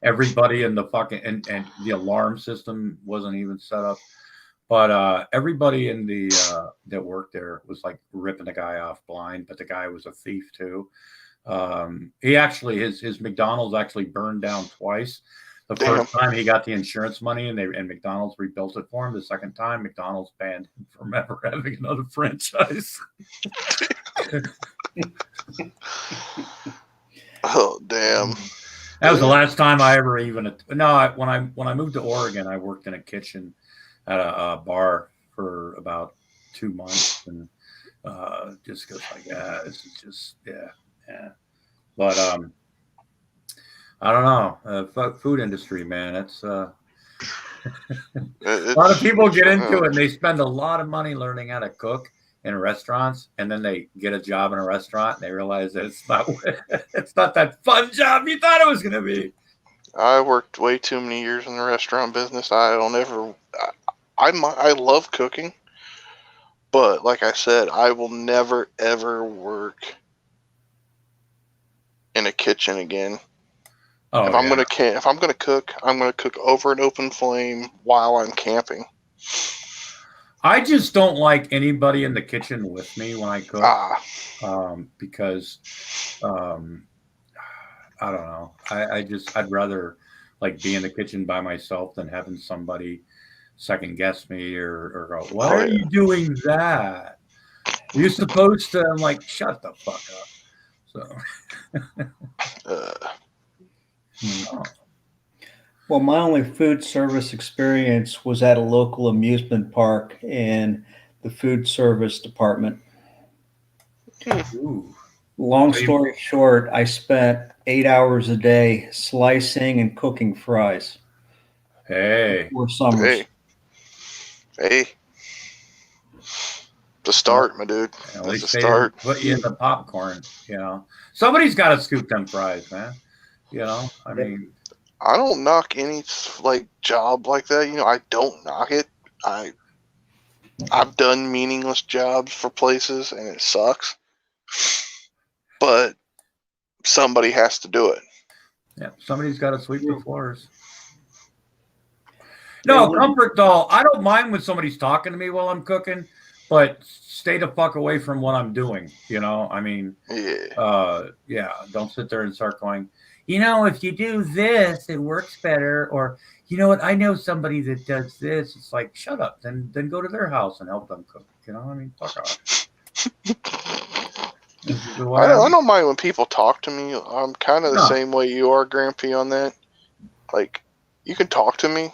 Speaker 3: Everybody in the fucking and the alarm system wasn't even set up. But everybody in the that worked there was like ripping the guy off blind, but the guy was a thief too. He actually his McDonald's actually burned down twice. The first time he got the insurance money and McDonald's rebuilt it for him. The second time, McDonald's banned him from ever having another franchise.
Speaker 1: Oh damn.
Speaker 3: That was the last time I ever even. No, when I moved to Oregon, I worked in a kitchen at a bar for about 2 months, and just goes like, yeah, this is just yeah. But I don't know, food industry, man. It's a lot of people get into it, and they spend a lot of money learning how to cook in restaurants, and then they get a job in a restaurant, and they realize that it's not that fun job you thought it was going to be.
Speaker 1: I worked way too many years in the restaurant business. I don't ever. I love cooking, but like I said, I will never ever work in a kitchen again.
Speaker 3: Oh,
Speaker 1: if I'm gonna cook, I'm gonna cook over an open flame while I'm camping.
Speaker 3: I just don't like anybody in the kitchen with me when I cook, because I don't know. I'd rather like be in the kitchen by myself than having somebody second guess me or go, why are you doing that? You're supposed to. I'm like, shut the fuck up. So.
Speaker 2: Well, my only food service experience was at a local amusement park in the food service department.
Speaker 3: Ooh.
Speaker 2: Long story short, I spent 8 hours a day slicing and cooking fries.
Speaker 3: Hey.
Speaker 2: For summers.
Speaker 1: Hey. The start, my dude.
Speaker 3: At least they put you in the popcorn, you know. Somebody's got to scoop them fries, man. You know, I mean,
Speaker 1: I don't knock any like job like that. You know, I don't knock it. I've done meaningless jobs for places and it sucks. But somebody has to do it.
Speaker 3: Yeah, somebody's got to sweep the floors. No, comfort doll. I don't mind when somebody's talking to me while I'm cooking, but stay the fuck away from what I'm doing. You know, I mean, don't sit there and start going, you know, if you do this, it works better. Or, you know what, I know somebody that does this. It's like, shut up. Then go to their house and help them cook. You know, I mean, fuck off.
Speaker 1: I don't mind when people talk to me. I'm kind of the same way you are, Grampy, on that. Like, you can talk to me,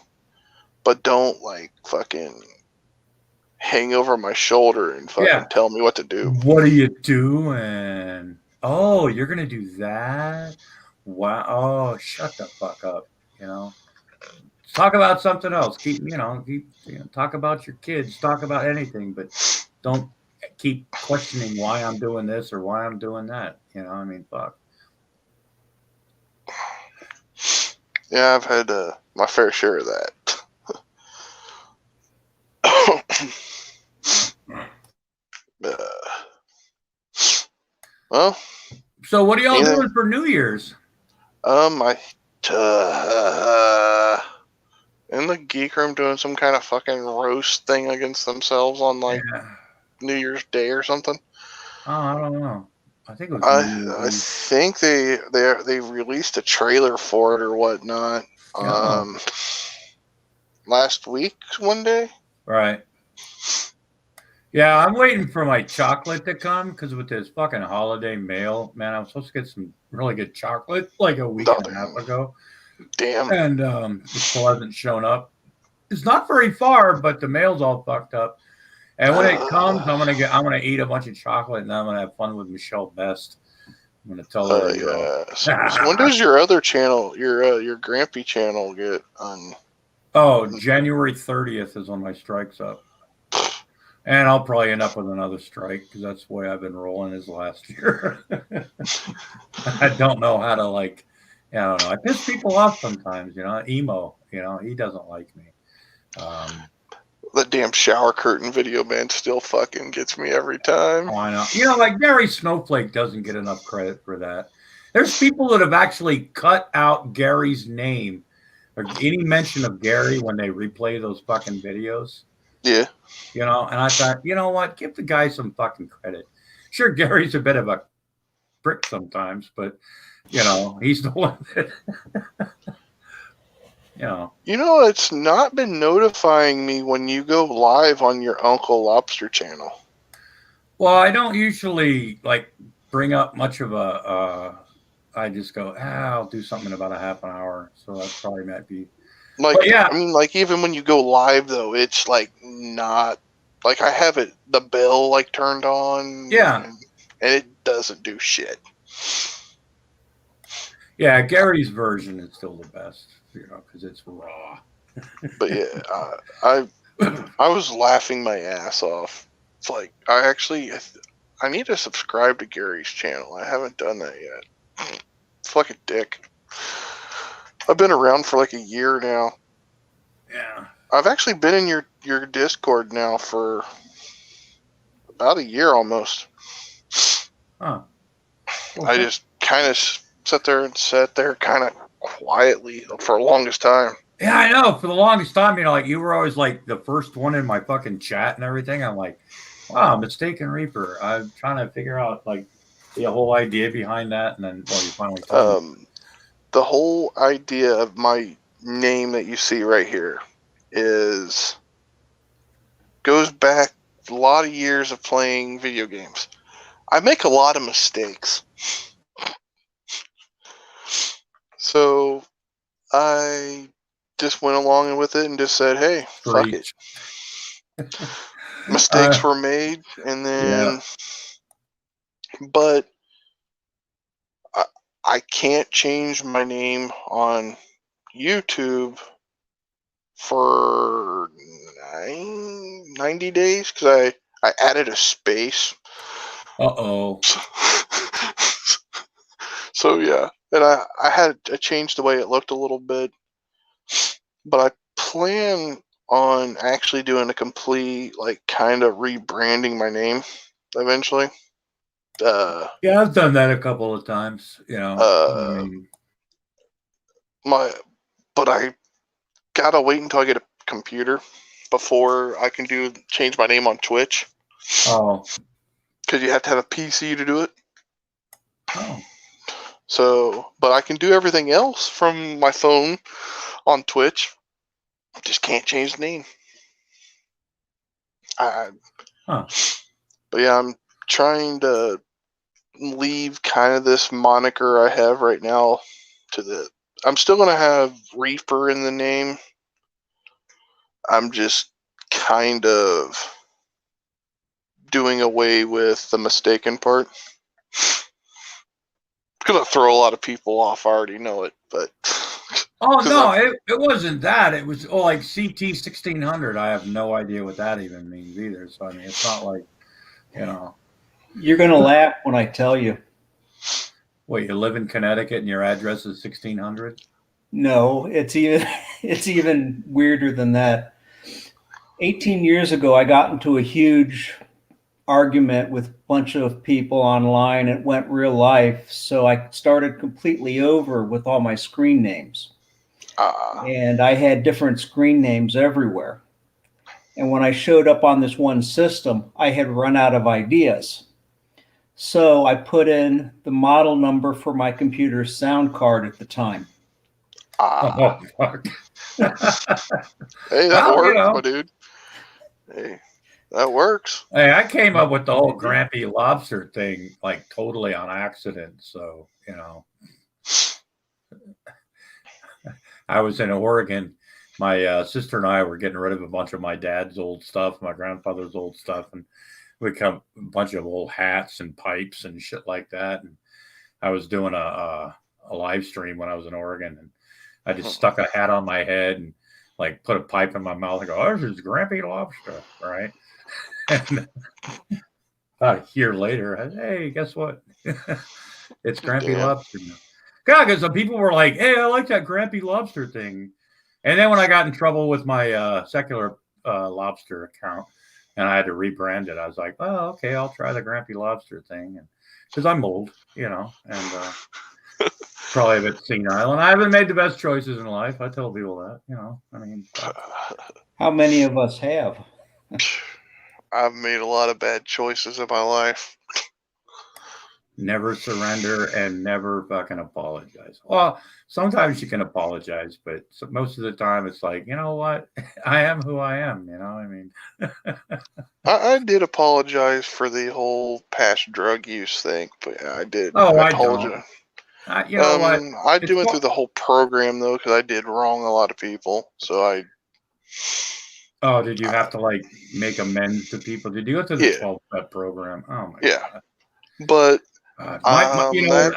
Speaker 1: but don't, like, fucking hang over my shoulder and fucking tell me what to do.
Speaker 3: What are you doing? Oh, you're going to do that? Wow. Oh, shut the fuck up. You know, talk about something else. Keep talk about your kids, talk about anything, but don't keep questioning why I'm doing this or why I'm doing that. You know, I mean, fuck.
Speaker 1: Yeah, I've had my fair share of that. Well,
Speaker 3: so what are y'all doing for New Year's?
Speaker 1: In the geek room doing some kind of fucking roast thing against themselves on like New Year's Day or something.
Speaker 3: Oh, I don't know. I think it was.
Speaker 1: I think they released a trailer for it or whatnot. Last week, one day.
Speaker 3: Right. Yeah, I'm waiting for my chocolate to come because with this fucking holiday mail, man, I was supposed to get some really good chocolate like a week and a half ago.
Speaker 1: Damn.
Speaker 3: And it still hasn't shown up. It's not very far, but the mail's all fucked up. And when it comes, I'm gonna eat a bunch of chocolate, and I'm gonna have fun with Michelle Best. I'm gonna tell her,
Speaker 1: Yeah. So when does your other channel, your Grampy channel, get on?
Speaker 3: oh, January 30th is when my strike's up. And I'll probably end up with another strike because that's the way I've been rolling is last year. I don't know how to I don't know. I piss people off sometimes, Emo, he doesn't like me.
Speaker 1: That damn shower curtain video, man, still fucking gets me every time.
Speaker 3: Oh, I know. Like Gary Snowflake doesn't get enough credit for that. There's people that have actually cut out Gary's name or any mention of Gary when they replay those fucking videos.
Speaker 1: Yeah.
Speaker 3: And I thought, you know what? Give the guy some fucking credit. Sure, Gary's a bit of a prick sometimes, but, he's the one that,
Speaker 1: It's not been notifying me when you go live on your Uncle Lobster channel.
Speaker 3: Well, I don't usually, bring up much of I just go, I'll do something in about a half an hour. So that probably might be.
Speaker 1: I mean, even when you go live, though, it's, not... I have the bell, turned on.
Speaker 3: Yeah.
Speaker 1: And it doesn't do shit.
Speaker 3: Yeah, Gary's version is still the best, because it's raw.
Speaker 1: But, yeah, I was laughing my ass off. It's I need to subscribe to Gary's channel. I haven't done that yet. It's like a dick. I've been around for a year now.
Speaker 3: Yeah.
Speaker 1: I've actually been in your Discord now for about a year almost.
Speaker 3: Huh.
Speaker 1: I just kind of sat there kind of quietly for the longest time.
Speaker 3: Yeah, I know. For the longest time, you were always the first one in my fucking chat and everything. I'm like, wow, Mistaken Reaper. I'm trying to figure out the whole idea behind that, and then you finally told me.
Speaker 1: The whole idea of my name that you see right here goes back a lot of years of playing video games. I make a lot of mistakes. So I just went along with it and just said, hey, fuck it. Mistakes were made, and then... Yeah. But I can't change my name on YouTube for 90 days because I added a space.
Speaker 3: Uh-oh.
Speaker 1: So, yeah. And I had to change the way it looked a little bit. But I plan on actually doing a complete, kind of rebranding my name eventually.
Speaker 3: Yeah, I've done that a couple of times,
Speaker 1: But I gotta wait until I get a computer before I can change my name on Twitch.
Speaker 3: Oh.
Speaker 1: Because you have to have a PC to do it.
Speaker 3: Oh.
Speaker 1: So, but I can do everything else from my phone on Twitch. Just can't change the name. But yeah, I'm trying to leave kind of this moniker I have right now I'm still going to have Reaper in the name. I'm just kind of doing away with the mistaken part. It's going to throw a lot of people off. I already know it, but...
Speaker 3: Oh, no, it wasn't that. It was, CT 1600. I have no idea what that even means either. So, I mean, it's not
Speaker 2: You're going to laugh when I tell you.
Speaker 3: Wait, you live in Connecticut and your address is 1600?
Speaker 2: No, it's even weirder than that. 18 years ago, I got into a huge argument with a bunch of people online. It went real life. So I started completely over with all my screen names. And I had different screen names everywhere. And when I showed up on this one system, I had run out of ideas. So I put in the model number for my computer's sound card at the time.
Speaker 3: Oh, fuck.
Speaker 1: Hey, that works, my dude. Hey, that works.
Speaker 3: Hey, I came up with the whole Grampy Lobster thing totally on accident. So, I was in Oregon my sister and I were getting rid of a bunch of my dad's old stuff, my grandfather's old stuff, and we come a bunch of old hats and pipes and shit like that. And I was doing a live stream when I was in Oregon, and I just stuck a hat on my head and like put a pipe in my mouth and go, "Oh, this is Grampy Lobster," right? And about a year later, hey, guess what? It's Grampy Lobster now. God, because some people were like, "Hey, I like that Grampy Lobster thing," and then when I got in trouble with my secular lobster account and I had to rebrand it, I was like, "Oh, okay, I'll try the Grampy Lobster thing," and because I'm old, and probably a bit senile, and I haven't made the best choices in life. I tell people that, I mean,
Speaker 2: How many of us have?
Speaker 1: I've made a lot of bad choices in my life.
Speaker 3: never surrender and never fucking apologize. Well, sometimes you can apologize, but most of the time it's like, you know what? I am who I am, I mean.
Speaker 1: I did apologize for the whole past drug use thing, but yeah, I did.
Speaker 3: Oh, I
Speaker 1: apologize.
Speaker 3: Don't. You know what?
Speaker 1: I went through the whole program though, because I did wrong a lot of people. So I.
Speaker 3: Oh, did you have to like make amends to people? Did you go through the 12-step program? Oh my God.
Speaker 1: But
Speaker 3: I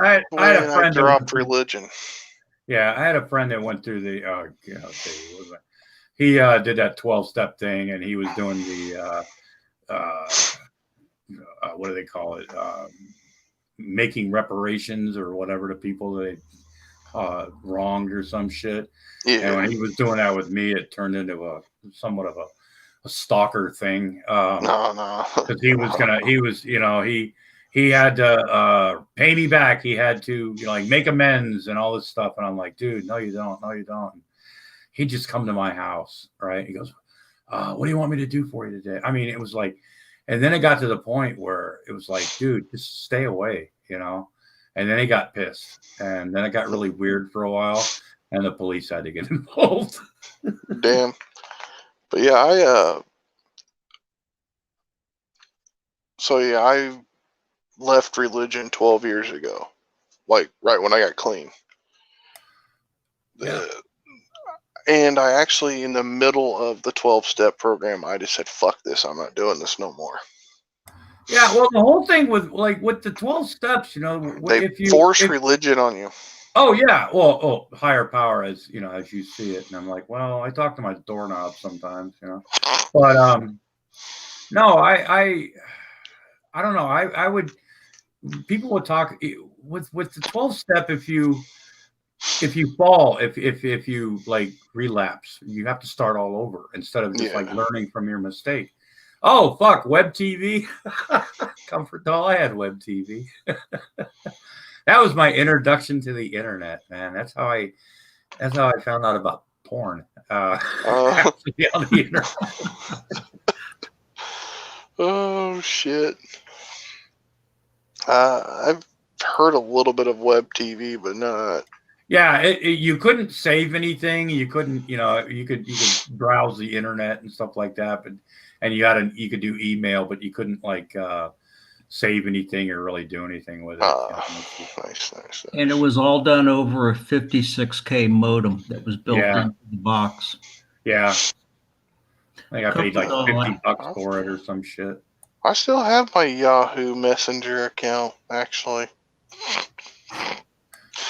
Speaker 3: had a friend
Speaker 1: that dropped religion.
Speaker 3: Yeah, I had a friend that went through the. He did that 12-step thing, and he was doing the what do they call it? Making reparations or whatever to people that wronged or some shit. Yeah. And when he was doing that with me, it turned into somewhat of a stalker thing.
Speaker 1: No.
Speaker 3: Because he had to pay me back. He had to like make amends and all this stuff. And I'm like, dude, no, you don't. No, you don't. He'd just come to my house, right? He goes, what do you want me to do for you today? I mean, it was like, and then it got to the point where it was like, dude, just stay away, And then he got pissed. And then it got really weird for a while. And the police had to get involved.
Speaker 1: Damn. But yeah, I left religion 12 years ago. Like, right when I got clean.
Speaker 3: Yeah.
Speaker 1: And I actually, in the middle of the 12-step program, I just said, fuck this. I'm not doing this no more.
Speaker 3: Yeah, well, the whole thing with the 12 steps,
Speaker 1: they force religion on you.
Speaker 3: Oh yeah, well, higher power as you see it, and I'm like, well, I talk to my doorknob sometimes, but no, I don't know. I would, people would talk with the 12 step. If you fall, if you like relapse, you have to start all over instead of just like learning from your mistake. Oh fuck, web TV. Comfort doll. I had web TV. That was my introduction to the internet, man. That's how I found out about porn. On the internet.
Speaker 1: Oh shit. I've heard a little bit of web TV, but not.
Speaker 3: Yeah, you couldn't save anything. You couldn't, you could browse the internet and stuff like that, but you could do email, but you couldn't like save anything or really do anything with it.
Speaker 1: Nice.
Speaker 2: And it was all done over a 56K modem that was built into the box.
Speaker 3: Yeah. I think I paid like $50 for it or some shit.
Speaker 1: I still have my Yahoo Messenger account, actually.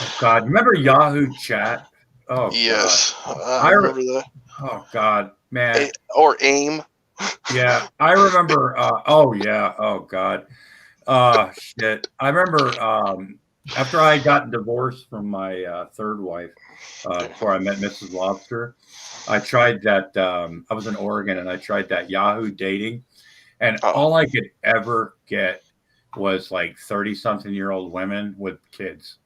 Speaker 3: Oh, God. Remember Yahoo Chat? Oh,
Speaker 1: yes. I remember that.
Speaker 3: Oh, God. Man.
Speaker 1: Or AIM.
Speaker 3: Yeah. I remember. Oh, yeah. Oh, God. Shit. I remember after I got divorced from my third wife, before I met Mrs. Lobster, I tried that. I was in Oregon and I tried that Yahoo dating. And all I could ever get was like 30-something-year-old women with kids.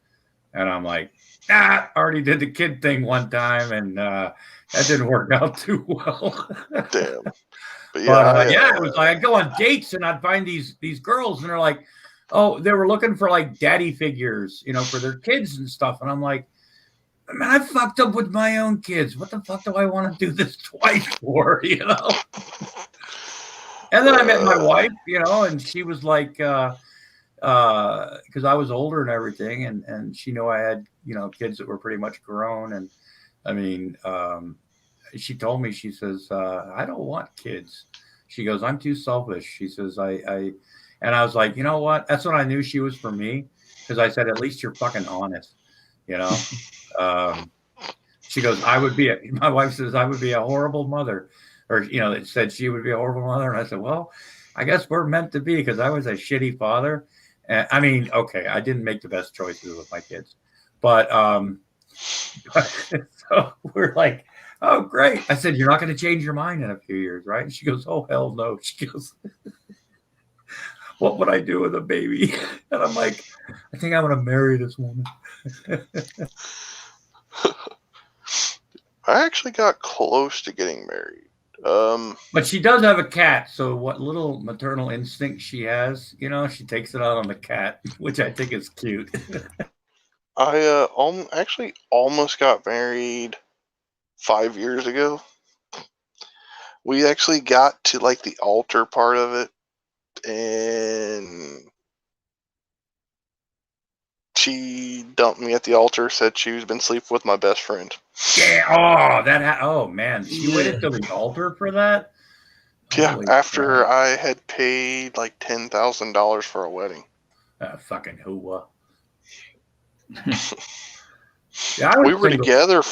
Speaker 3: And I'm like, I already did the kid thing one time, and that didn't work out too well.
Speaker 1: Damn. But
Speaker 3: it was like I'd go on dates and I'd find these girls, and they're like, oh, they were looking for like daddy figures, for their kids and stuff. And I'm like, man, I fucked up with my own kids. What the fuck do I want to do this twice for, And then I met my wife, and she was like, because I was older and everything, and she knew I had, kids that were pretty much grown. And I mean, she told me, she says, I don't want kids. She goes, I'm too selfish. She says, and I was like, you know what? That's when I knew she was for me. Cause I said, at least you're fucking honest, you know? She goes, my wife says, I would be a horrible mother. Or, it said she would be a horrible mother. And I said, well, I guess we're meant to be because I was a shitty father. And, I mean, okay, I didn't make the best choices with my kids. But so we're like, oh, great. I said, you're not going to change your mind in a few years, right? And she goes, oh, hell no. She goes, what would I do with a baby? And I'm like, I think I want to marry this woman.
Speaker 1: I actually got close to getting married.
Speaker 3: But she does have a cat, so what little maternal instinct she has, she takes it out on the cat, which I think is cute.
Speaker 1: I actually almost got married 5 years ago. We actually got to like the altar part of it, and she dumped me at the altar, said she was been sleeping with my best friend.
Speaker 3: Yeah. Oh man, she waited till the altar for that.
Speaker 1: Yeah,
Speaker 3: Holy
Speaker 1: after
Speaker 3: crap.
Speaker 1: I had paid like $10,000 for a wedding.
Speaker 3: Fucking hooah.
Speaker 1: Yeah, we were together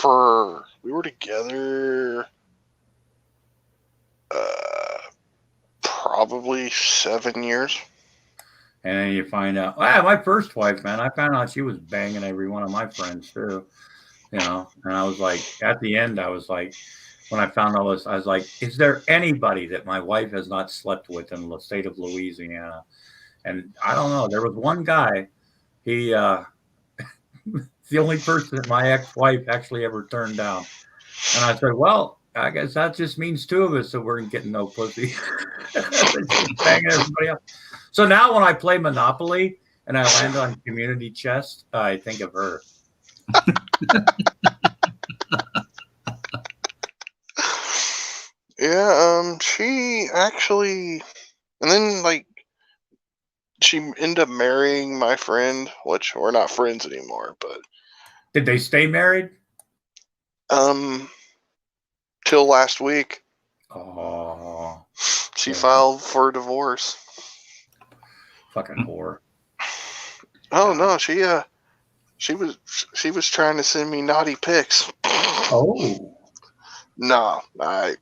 Speaker 1: probably 7 years.
Speaker 3: And then you find out, my first wife, man, I found out she was banging every one of my friends too, and I was like, at the end, I was like, when I found all this, I was like, is there anybody that my wife has not slept with in the state of Louisiana? And I don't know. There was one guy, he, the only person that my ex-wife actually ever turned down. And I said, well, I guess that just means two of us that weren't getting no pussy. Banging everybody else. So now when I play Monopoly and I land on Community Chest, I think of her.
Speaker 1: Yeah, she actually, and then like, she ended up marrying my friend, which we're not friends anymore, but.
Speaker 3: Did they stay married?
Speaker 1: Till last week.
Speaker 3: Oh.
Speaker 1: She filed for divorce.
Speaker 3: Fucking whore.
Speaker 1: Oh no, she was trying to send me naughty pics.
Speaker 3: Oh.
Speaker 1: No, I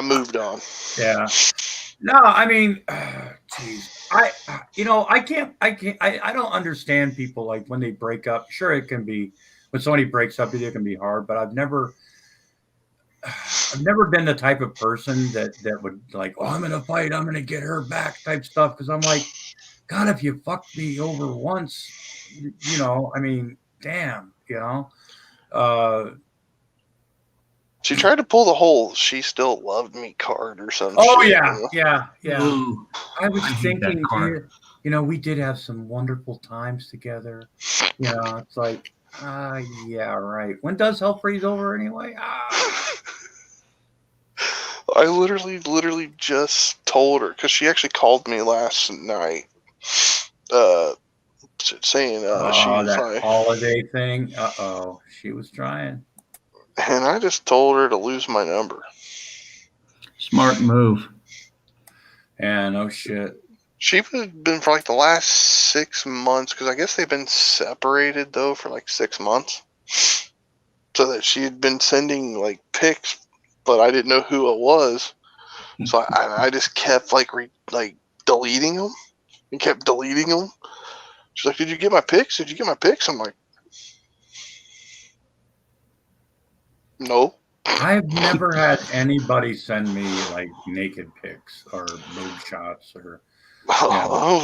Speaker 1: moved on.
Speaker 3: Yeah. No, I mean, geez, I don't understand people like when they break up. Sure, it can be when somebody breaks up with you, it can be hard, but I've never been the type of person that would like, oh, I'm gonna fight, I'm gonna get her back type stuff. Cause I'm like, God, if you fucked me over once, I mean, damn,
Speaker 1: she tried to pull the whole "she still loved me" card or something.
Speaker 3: Oh
Speaker 1: shit,
Speaker 3: yeah.
Speaker 2: Ooh,
Speaker 3: I was thinking,
Speaker 2: that
Speaker 3: we did have some wonderful times together. It's like, yeah, right. When does hell freeze over anyway?
Speaker 1: I literally just told her, because she actually called me last night, saying she was
Speaker 3: that
Speaker 1: like,
Speaker 3: holiday thing. She was trying.
Speaker 1: And I just told her to lose my number.
Speaker 2: Smart move.
Speaker 3: Yeah, no shit.
Speaker 1: She's been for like the last 6 months, because I guess they've been separated though for like 6 months. So that she had been sending like pics, but I didn't know who it was. So I just kept like deleting them, and kept deleting them. She's like, "Did you get my pics? Did you get my pics?" I'm like, "No."
Speaker 3: I've never had anybody send me like naked pics or boob shots or.
Speaker 1: I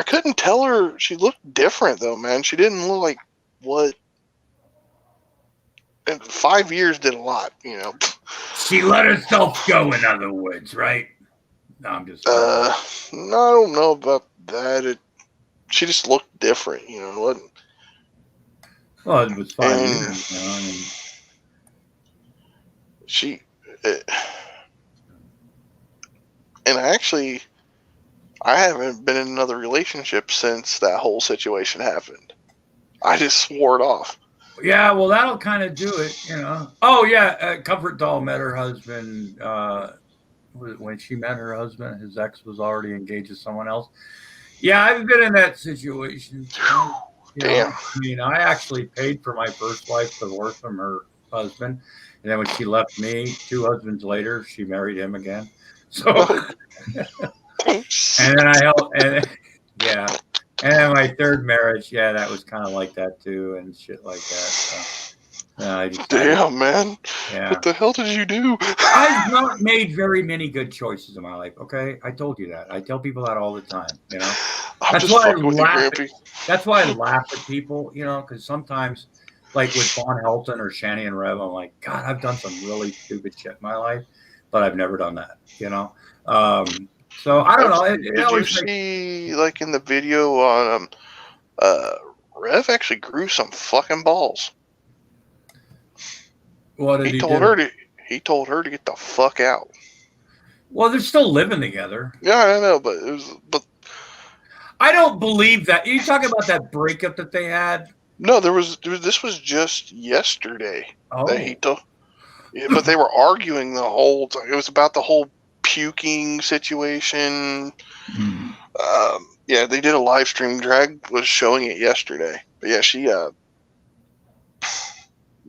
Speaker 1: couldn't tell her. She looked different though, man. She didn't look like what. And 5 years did a lot,
Speaker 3: She let herself go, in other words, right? No, I'm just.
Speaker 1: I don't know about that. She just looked different, What?
Speaker 3: Well, it was 5 years, I mean.
Speaker 1: And actually, I haven't been in another relationship since that whole situation happened. I just swore it off.
Speaker 3: Yeah, well, that'll kind of do it, you know. Oh yeah, Comfort Doll met her husband when she met her husband. His ex was already engaged to someone else. Yeah, I've been in that situation. You know,
Speaker 1: Damn.
Speaker 3: I mean, I actually paid for my first wife's divorce from her husband, and then when she left me, 2 husbands later, she married him again. So, and then I helped, and yeah, and then my third marriage, yeah, that was kind of like that too, and shit like that. So, I decided,
Speaker 1: Damn, man.
Speaker 3: yeah,
Speaker 1: What the hell did you do?
Speaker 3: I've not made very many good choices in my life. Okay, I told you that. I tell people that all the time. You know,
Speaker 1: I'm
Speaker 3: that's
Speaker 1: just
Speaker 3: why I
Speaker 1: fucking with you,
Speaker 3: laugh.
Speaker 1: Grampy.
Speaker 3: That's why I laugh at people. You know, because sometimes, like with Von Helton or Shanny and Rev, I'm like, God, I've done some really stupid shit in my life, but I've never done that. You know, so I don't know. It
Speaker 1: Did you
Speaker 3: always makes,
Speaker 1: see, like, in the video on Rev actually grew some fucking balls.
Speaker 3: what did
Speaker 1: He
Speaker 3: he
Speaker 1: told
Speaker 3: do?
Speaker 1: her to. He told her to get the fuck out.
Speaker 3: Well, they're still living together.
Speaker 1: Yeah, I know, but it was. But
Speaker 3: I don't believe that. You talking about that breakup that they had?
Speaker 1: no, this was just yesterday that he
Speaker 3: Oh,
Speaker 1: told. Yeah, but they were arguing the whole time. It was about the whole puking situation. Yeah, they did a live stream. Drag was showing it yesterday. But yeah, she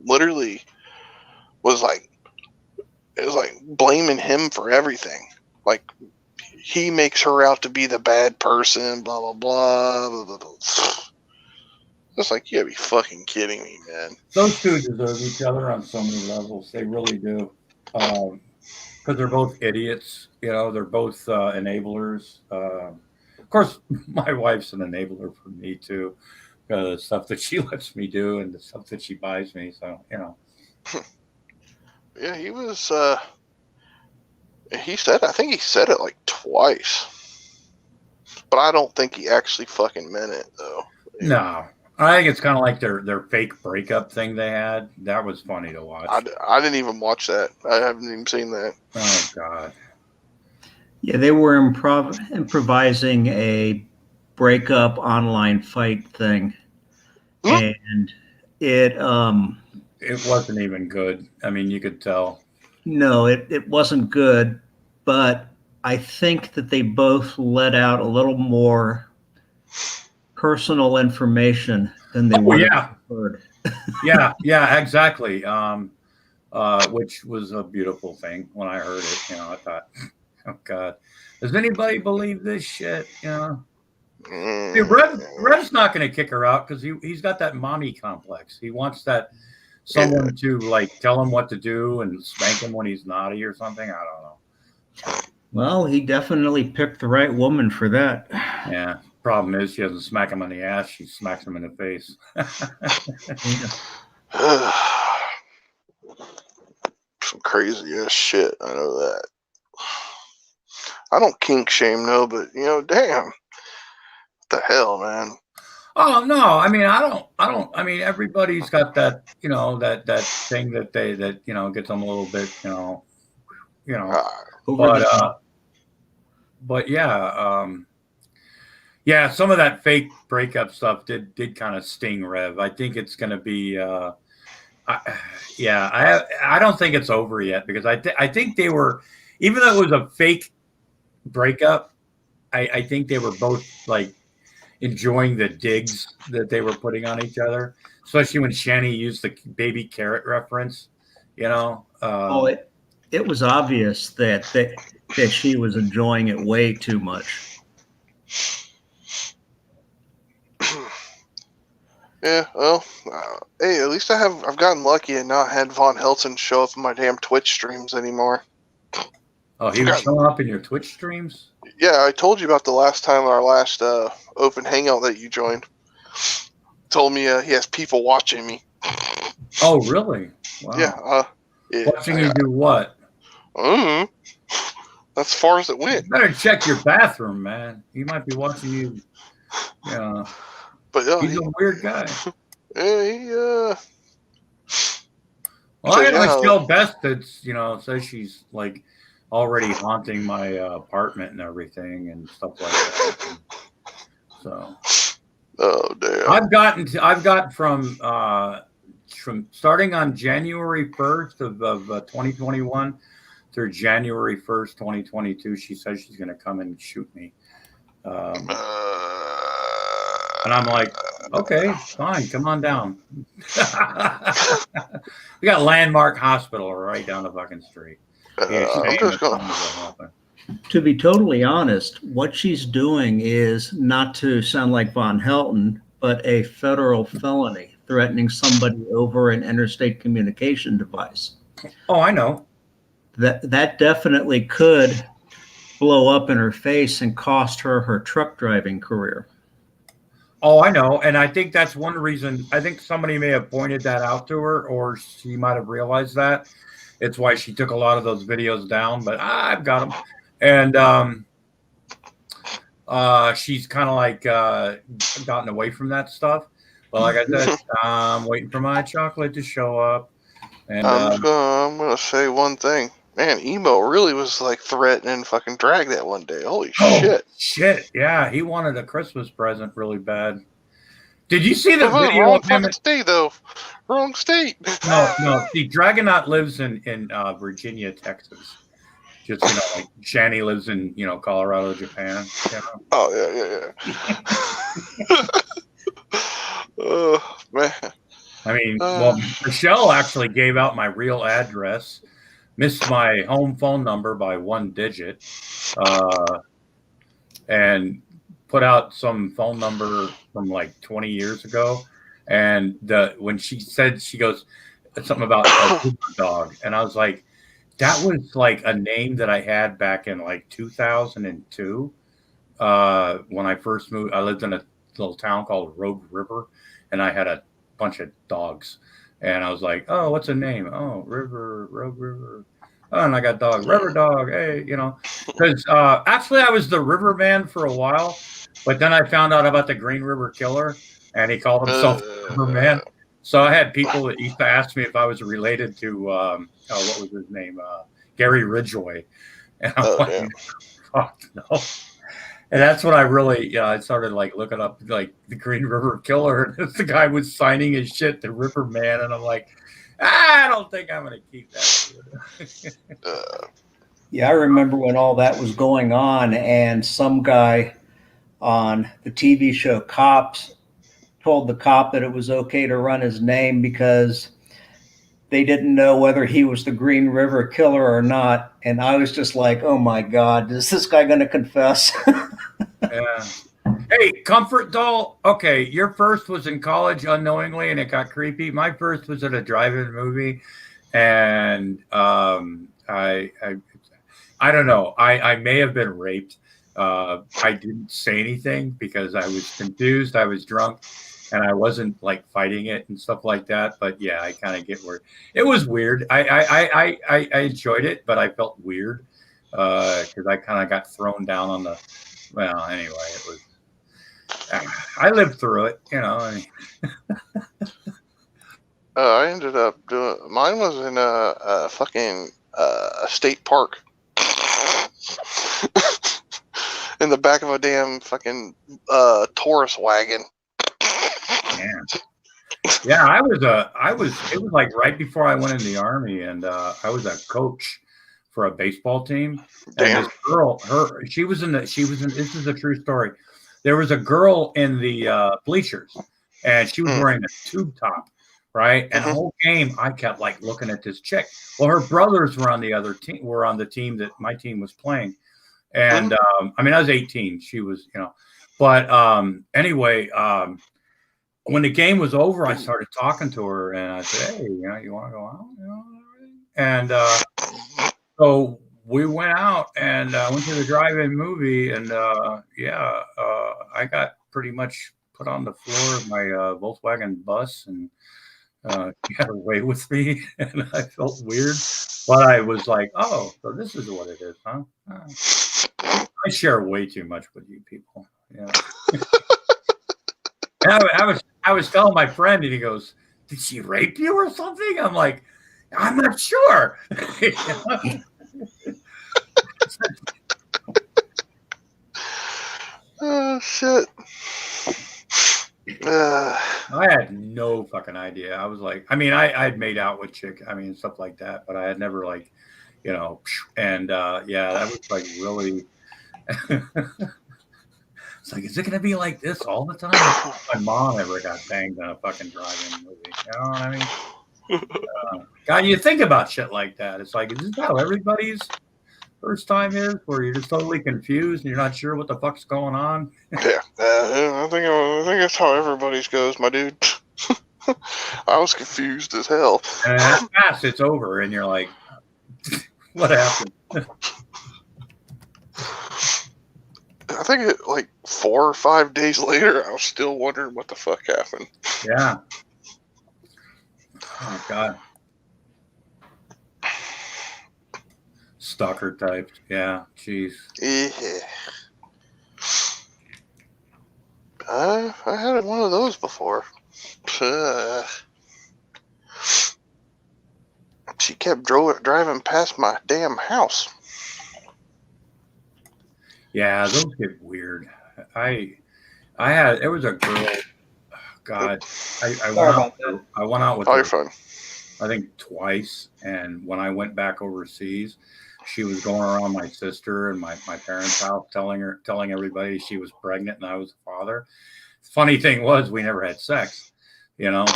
Speaker 1: literally was like, it was like blaming him for everything. Like, he makes her out to be the bad person, blah, blah, blah, blah, blah, blah. It's like, you gotta be fucking kidding me, man.
Speaker 3: those two deserve each other on so many levels. They really do. Because they're both idiots. You know, they're both enablers. Of course, my wife's an enabler for me too. The stuff that she lets me do and the stuff that she buys me. So you know.
Speaker 1: Yeah, he was, I think he said it like twice. But I don't think he actually fucking meant it, though.
Speaker 3: No, I think it's kind of like their fake breakup thing they had. That was funny to watch.
Speaker 1: I didn't even watch that. I haven't even seen that.
Speaker 3: Oh God.
Speaker 2: Yeah, they were improvising a breakup online fight thing, and it
Speaker 3: It wasn't even good. I mean, you could tell.
Speaker 2: no, it wasn't good, but I think that they both let out a little more personal information than they would have heard.
Speaker 3: Yeah, exactly. Which was a beautiful thing when I heard it. You know, I thought, oh God, does anybody believe this shit? You know, see, Rev's not going to kick her out because he's got that mommy complex. He wants that someone to like tell him what to do and spank him when he's naughty or something. I don't know.
Speaker 2: Well, he definitely picked the right woman for that.
Speaker 3: Yeah. Problem is, she doesn't smack him on the ass; she smacks him in the face.
Speaker 1: Some crazy ass shit. I know that. I don't kink shame, no, but you know, damn, what the hell, man.
Speaker 3: Oh no! I mean, I don't. I mean, everybody's got that, you know, that thing that you know gets them a little bit, you know. But yeah, yeah. Some of that fake breakup stuff did kind of sting Rev. I think it's going to be. I don't think it's over yet because I think they were, even though it was a fake breakup, I think they were both like enjoying the digs that they were putting on each other, especially when Shanny used the baby carrot reference. You know.
Speaker 2: It was obvious that she was enjoying it way too much.
Speaker 1: Yeah, well, hey, at least I've gotten lucky and not had Von Helton show up in my damn Twitch streams anymore.
Speaker 3: Oh, he was showing up in your Twitch streams?
Speaker 1: Yeah, I told you about the last time, our last open hangout that you joined. Told me he has people watching me.
Speaker 3: Oh, really? Wow.
Speaker 1: Yeah.
Speaker 3: Watching you do what?
Speaker 1: That's as far as it went.
Speaker 3: You better check your bathroom, man. He might be watching you. Yeah.
Speaker 1: But
Speaker 3: he's a weird guy.
Speaker 1: Yeah,
Speaker 3: Well, I got Michelle Best that's, you know, says she's like already haunting my apartment and everything and stuff like that. So.
Speaker 1: Oh damn.
Speaker 3: I've gotten from from starting on January 1st of 2021 through January 1st, 2022. She says she's going to come and shoot me. And I'm like, okay, fine, come on down. We got Landmark Hospital right down the fucking street.
Speaker 1: I'm just going.
Speaker 2: To be totally honest, what she's doing is, not to sound like Von Helton, but a federal felony, threatening somebody over an interstate communication device.
Speaker 3: Oh, I know.
Speaker 2: That definitely could blow up in her face and cost her her truck driving career.
Speaker 3: Oh, I know. And I think that's one reason. I think somebody may have pointed that out to her, or she might have realized that. It's why she took a lot of those videos down, but I've got them. And she's kind of like gotten away from that stuff. But like I said, I'm waiting for my chocolate to show up. And
Speaker 1: I'm gonna say one thing. Man, Emo really was like threatening fucking Drag that one day. Holy shit.
Speaker 3: Shit. Yeah, he wanted a Christmas present really bad. Did you see the video
Speaker 1: wrong
Speaker 3: of him?
Speaker 1: fucking state, though. Wrong state.
Speaker 3: No. See, Dragonaut lives in Virginia, Texas. Just, like Shani lives in, Colorado, Japan.
Speaker 1: Oh, yeah. Oh, man.
Speaker 3: I mean, Michelle actually gave out my real address, missed my home phone number by 1 digit, and put out some phone number from like 20 years ago. And when she said, she goes something about a Uber dog. And I was like, that was like a name that I had back in like 2002. When I first moved, I lived in a little town called Rogue River, and I had a bunch of dogs. And I was like, oh, what's a name? Oh, Rogue River. Oh, and I got dog, River Dog. Hey, because actually I was the River Man for a while, but then I found out about the Green River Killer, and he called himself River Man. So I had people that used to ask me if I was related to what was his name, Gary Ridgway, and I'm like, fuck no. And that's when I really, I started like looking up like the Green River Killer, and the guy was signing his shit to River Man, and I'm like, I don't think I'm going to keep that.
Speaker 2: Yeah, I remember when all that was going on, and some guy on the TV show Cops told the cop that it was okay to run his name because they didn't know whether he was the Green River Killer or not. And I was just like, oh my God, is this guy going to confess?
Speaker 3: Yeah. Hey, Comfort Doll. Okay, your first was in college unknowingly, and it got creepy. My first was at a drive-in movie, and I don't know. I may have been raped. I didn't say anything because I was confused. I was drunk, and I wasn't like fighting it and stuff like that. But yeah, I kind of get where it was weird. I enjoyed it, but I felt weird because I kind of got thrown down on the. Well, anyway, it was. I lived through it,
Speaker 1: I ended up doing. Mine was in a fucking state park. In the back of a damn fucking Taurus wagon.
Speaker 3: Yeah, it was like right before I went in the Army, and I was a coach for a baseball team.
Speaker 1: Damn.
Speaker 3: And this girl, she was in this is a true story. There was a girl in the bleachers, and she was wearing a tube top, right? And the whole game, I kept like looking at this chick. Well, her brothers were on the other team, on the team that my team was playing. And I mean, I was 18. She was, but anyway, when the game was over, I started talking to her, and I said, "Hey, you want to go out?" And so we went out and went to the drive-in movie, and I got pretty much put on the floor of my Volkswagen bus, and he got away with me, and I felt weird, but I was like, "Oh, so this is what it is, huh?" I share way too much with you people. Yeah. I was telling my friend, and he goes, "Did she rape you or something?" I'm like, "I'm not sure."
Speaker 1: Oh shit.
Speaker 3: I had no fucking idea. I was like, I mean, I'd made out with chick, I mean, stuff like that, but I had never like, and yeah, that was like really. It's like, is it gonna be like this all the time? My mom ever got banged on a fucking drive-in movie. You know what I mean? God, you think about shit like that. It's like, is this how everybody's first time is, where you're just totally confused and you're not sure what the fuck's going on?
Speaker 1: Yeah, I think that's how everybody's goes, my dude. I was confused as hell.
Speaker 3: And at fast, it's over, and you're like, what happened?
Speaker 1: I think like 4 or 5 days later, I was still wondering what the fuck happened.
Speaker 3: Yeah. Oh God. Stalker type. Yeah. Jeez.
Speaker 1: Yeah. I had one of those before. She kept driving past my damn house.
Speaker 3: Yeah, those get weird. There was a girl. God, I went out with
Speaker 1: Oh,
Speaker 3: her,
Speaker 1: you're fine.
Speaker 3: I think twice, and when I went back overseas, she was going around my sister and my parents' house, telling everybody she was pregnant and I was the father. Funny thing was, we never had sex, you know.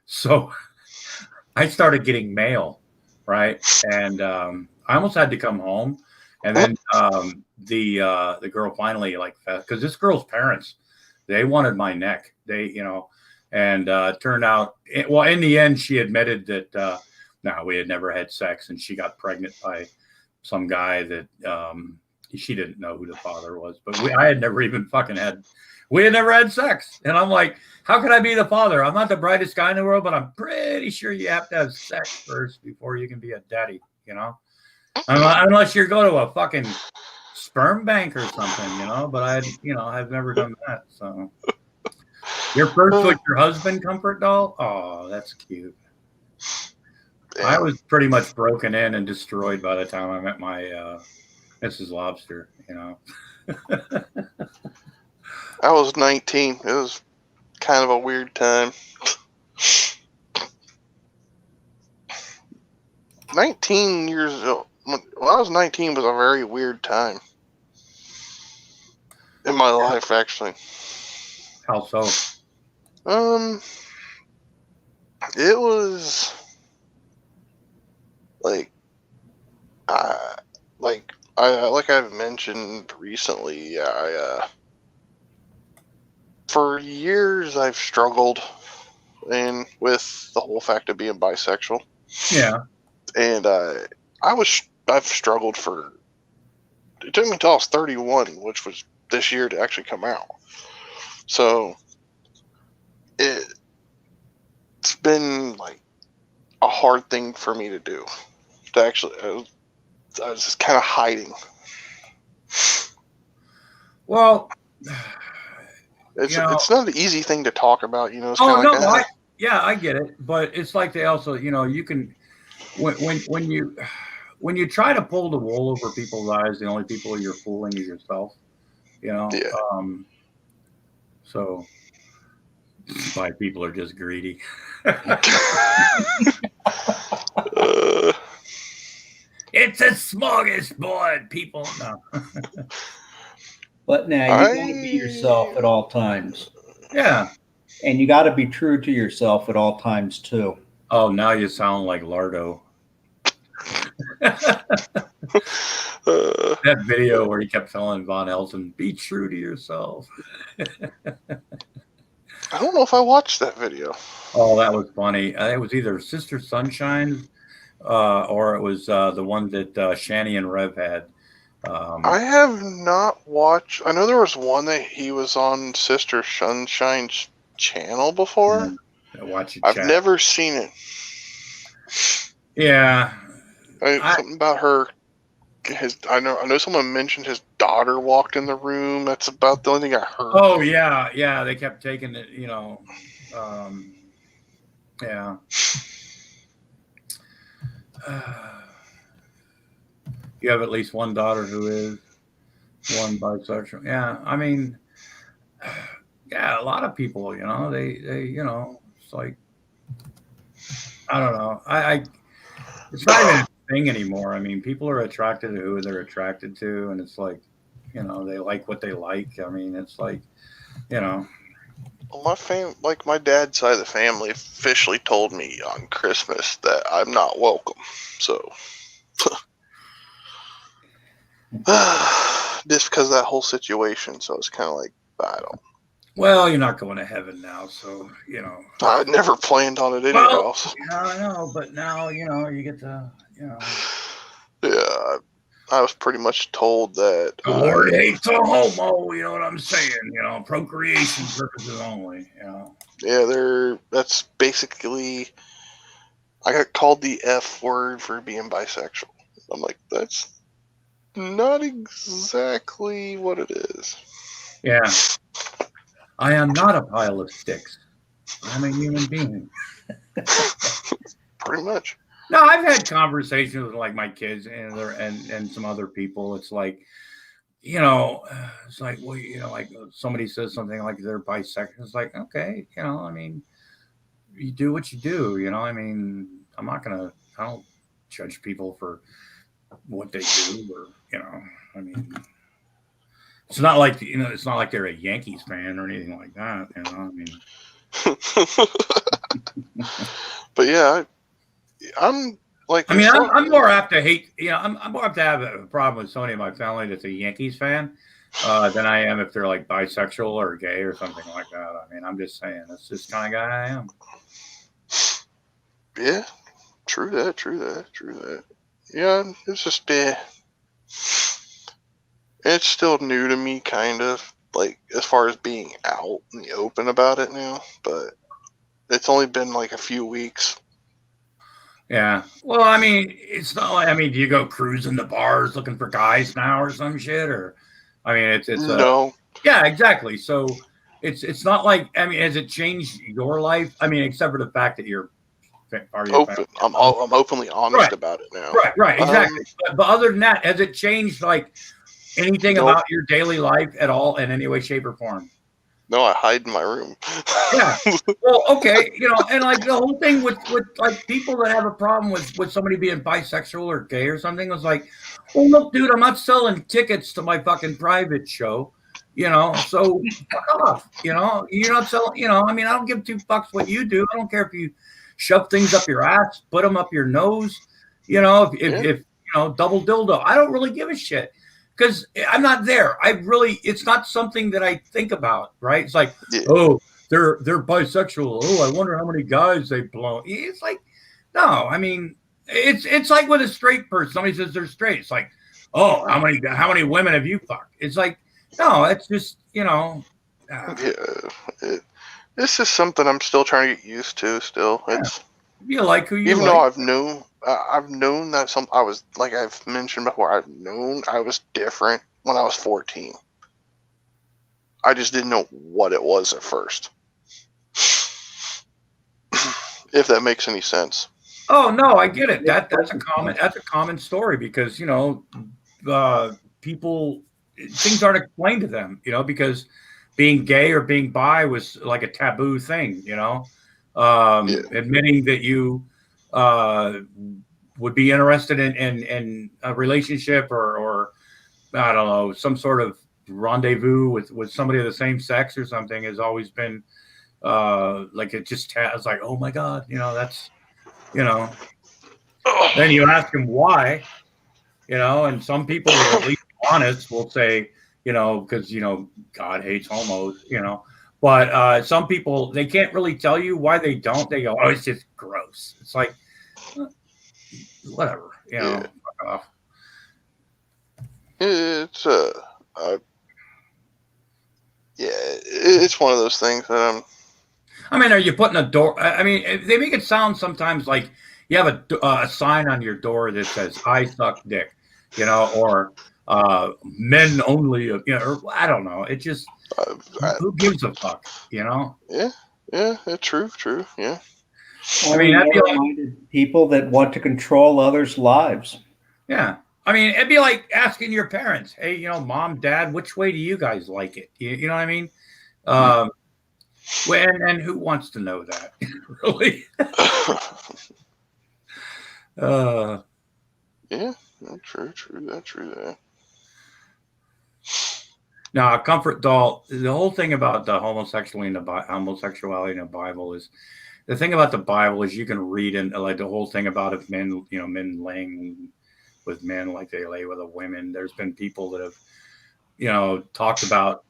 Speaker 3: So I started getting mail, right, and I almost had to come home, and then the girl finally, like, because this girl's parents, they wanted my neck, and turned out, well, in the end, she admitted that no, we had never had sex, and she got pregnant by some guy that she didn't know who the father was, but I had never even we had never had sex. And I'm like, how could I be the father? I'm not the brightest guy in the world, but I'm pretty sure you have to have sex first before you can be a daddy, unless you go to a fucking sperm bank or something, but I've never done that. So your first was your husband comfort doll? Oh, that's cute. Damn. I was pretty much broken in and destroyed by the time I met my Mrs. Lobster,
Speaker 1: I was 19. It was kind of a weird time. 19 years old. When I was 19 was a very weird time in my life, actually.
Speaker 3: How so?
Speaker 1: It was like I've mentioned recently, for years I've struggled with the whole fact of being bisexual.
Speaker 3: Yeah.
Speaker 1: And I've struggled it took me until I was 31, which was this year, to actually come out. So it's been like a hard thing for me to do. To actually, I was just kind of hiding.
Speaker 3: Well,
Speaker 1: it's not an easy thing to talk about, It's
Speaker 3: I get it, but it's like they also, you can, when you try to pull the wool over people's eyes, the only people you're fooling is yourself, Yeah. So why people are just greedy. It's a smorgasbord, people. No.
Speaker 2: But now you got to be yourself at all times.
Speaker 3: Yeah.
Speaker 2: And you got to be true to yourself at all times, too.
Speaker 3: Oh, now you sound like Lardo. That video where he kept telling Von Helsing, be true to yourself.
Speaker 1: I don't know if I watched that video.
Speaker 3: Oh, that was funny. It was either Sister Sunshine or it was the one that Shani and Rev had.
Speaker 1: I have not watched. I know there was one that he was on Sister Sunshine's channel before. I've never seen it.
Speaker 3: Yeah.
Speaker 1: Something about her. I know someone mentioned his daughter walked in the room. That's about the only thing I heard.
Speaker 3: Oh yeah. They kept taking it, yeah. You have at least one daughter who is one bisexual. Yeah, I mean, Yeah, a lot of people, they, it's like, I don't know. It's not even a thing anymore. I mean, people are attracted to who they're attracted to, and it's like, they like what they like. I mean, it's like, you know,
Speaker 1: Well, like my dad's side of the family officially told me on Christmas that I'm not welcome. So, just because of that whole situation. So it's kind of like, I don't.
Speaker 3: well, you're not going to heaven now, so
Speaker 1: I never planned on it anyhow.
Speaker 3: Well, yeah, I know, but now you get to,
Speaker 1: Yeah, I was pretty much told that.
Speaker 3: the Lord hates a homo. You know what I'm saying? Procreation purposes only.
Speaker 1: Yeah, that's basically. I got called the F word for being bisexual. I'm like, that's not exactly what it is.
Speaker 3: Yeah. I am not a pile of sticks. I'm a human being.
Speaker 1: Pretty much.
Speaker 3: No, I've had conversations with like my kids and some other people. It's like, it's like, well, like somebody says something like they're bisexual. It's like, okay, I mean, you do what you do. I mean, I don't judge people for what they do, or I mean, it's not like it's not like they're a Yankees fan or anything like that. I mean,
Speaker 1: but yeah, I'm like.
Speaker 3: I mean, I'm more apt to hate. I'm more apt to have a problem with somebody in my family that's a Yankees fan than I am if they're like bisexual or gay or something like that. I mean, I'm just saying that's just kind of guy I am.
Speaker 1: Yeah, true that. Yeah, it's just it's still new to me, kind of like as far as being out in the open about it now, but it's only been like a few weeks.
Speaker 3: Yeah. Well, I mean, it's not like, I mean, do you go cruising the bars looking for guys now or some shit? Or, I mean, it's
Speaker 1: no.
Speaker 3: Yeah, exactly. So it's not like, I mean, has it changed your life? I mean, except for the fact that you're part of your family.
Speaker 1: I'm openly honest about it now.
Speaker 3: Right, exactly. But other than that, has it changed like anything about your daily life at all in any way, shape, or form?
Speaker 1: No, I hide in my room.
Speaker 3: Yeah. Well, okay, and like the whole thing with like people that have a problem with somebody being bisexual or gay or something was like, well, look, dude, I'm not selling tickets to my fucking private show, so fuck off, you're not selling, I mean, I don't give two fucks what you do. I don't care if you shove things up your ass, put them up your nose, if double dildo, I don't really give a shit. Because I'm not there. It's not something that I think about, right? It's like, oh, they're bisexual. Oh, I wonder how many guys they've blown. It's like, no, I mean, it's like with a straight person. Somebody says they're straight. It's like, oh, how many women have you fucked? It's like, no, it's just,
Speaker 1: Yeah, it's just something I'm still trying to get used to. Still, it's
Speaker 3: you like who you
Speaker 1: even
Speaker 3: like.
Speaker 1: though I've known that I was, like I've mentioned before, I've known I was different when I was 14. I just didn't know what it was at first. If that makes any sense.
Speaker 3: Oh no, I get it. That's a common story because people, things aren't explained to them, because being gay or being bi was like a taboo thing, admitting that you would be interested in a relationship or I don't know, some sort of rendezvous with somebody of the same sex or something has always been like it's like, oh my God, that's, then you ask them why, and some people that are at least honest will say, because, God hates homos, but some people, they can't really tell you why they don't. They go, oh, it's just gross. It's like, whatever, fuck off.
Speaker 1: It's it's one of those things that
Speaker 3: I mean, are you putting a door? I mean, they make it sound sometimes like you have a sign on your door that says "I suck dick," or men only, or I don't know. It just who gives a fuck,
Speaker 1: Yeah, true, yeah.
Speaker 2: I mean, that'd be like people that want to control others' lives.
Speaker 3: Yeah. I mean, it'd be like asking your parents, hey, mom, dad, which way do you guys like it? You know what I mean? Well, and who wants to know that? Really?
Speaker 1: Yeah, true that.
Speaker 3: Now, a comfort doll. The whole thing about the homosexuality in the Bible is the thing about the Bible is you can read and like the whole thing about if men, men laying with men like they lay with a women. There's been people that have, talked about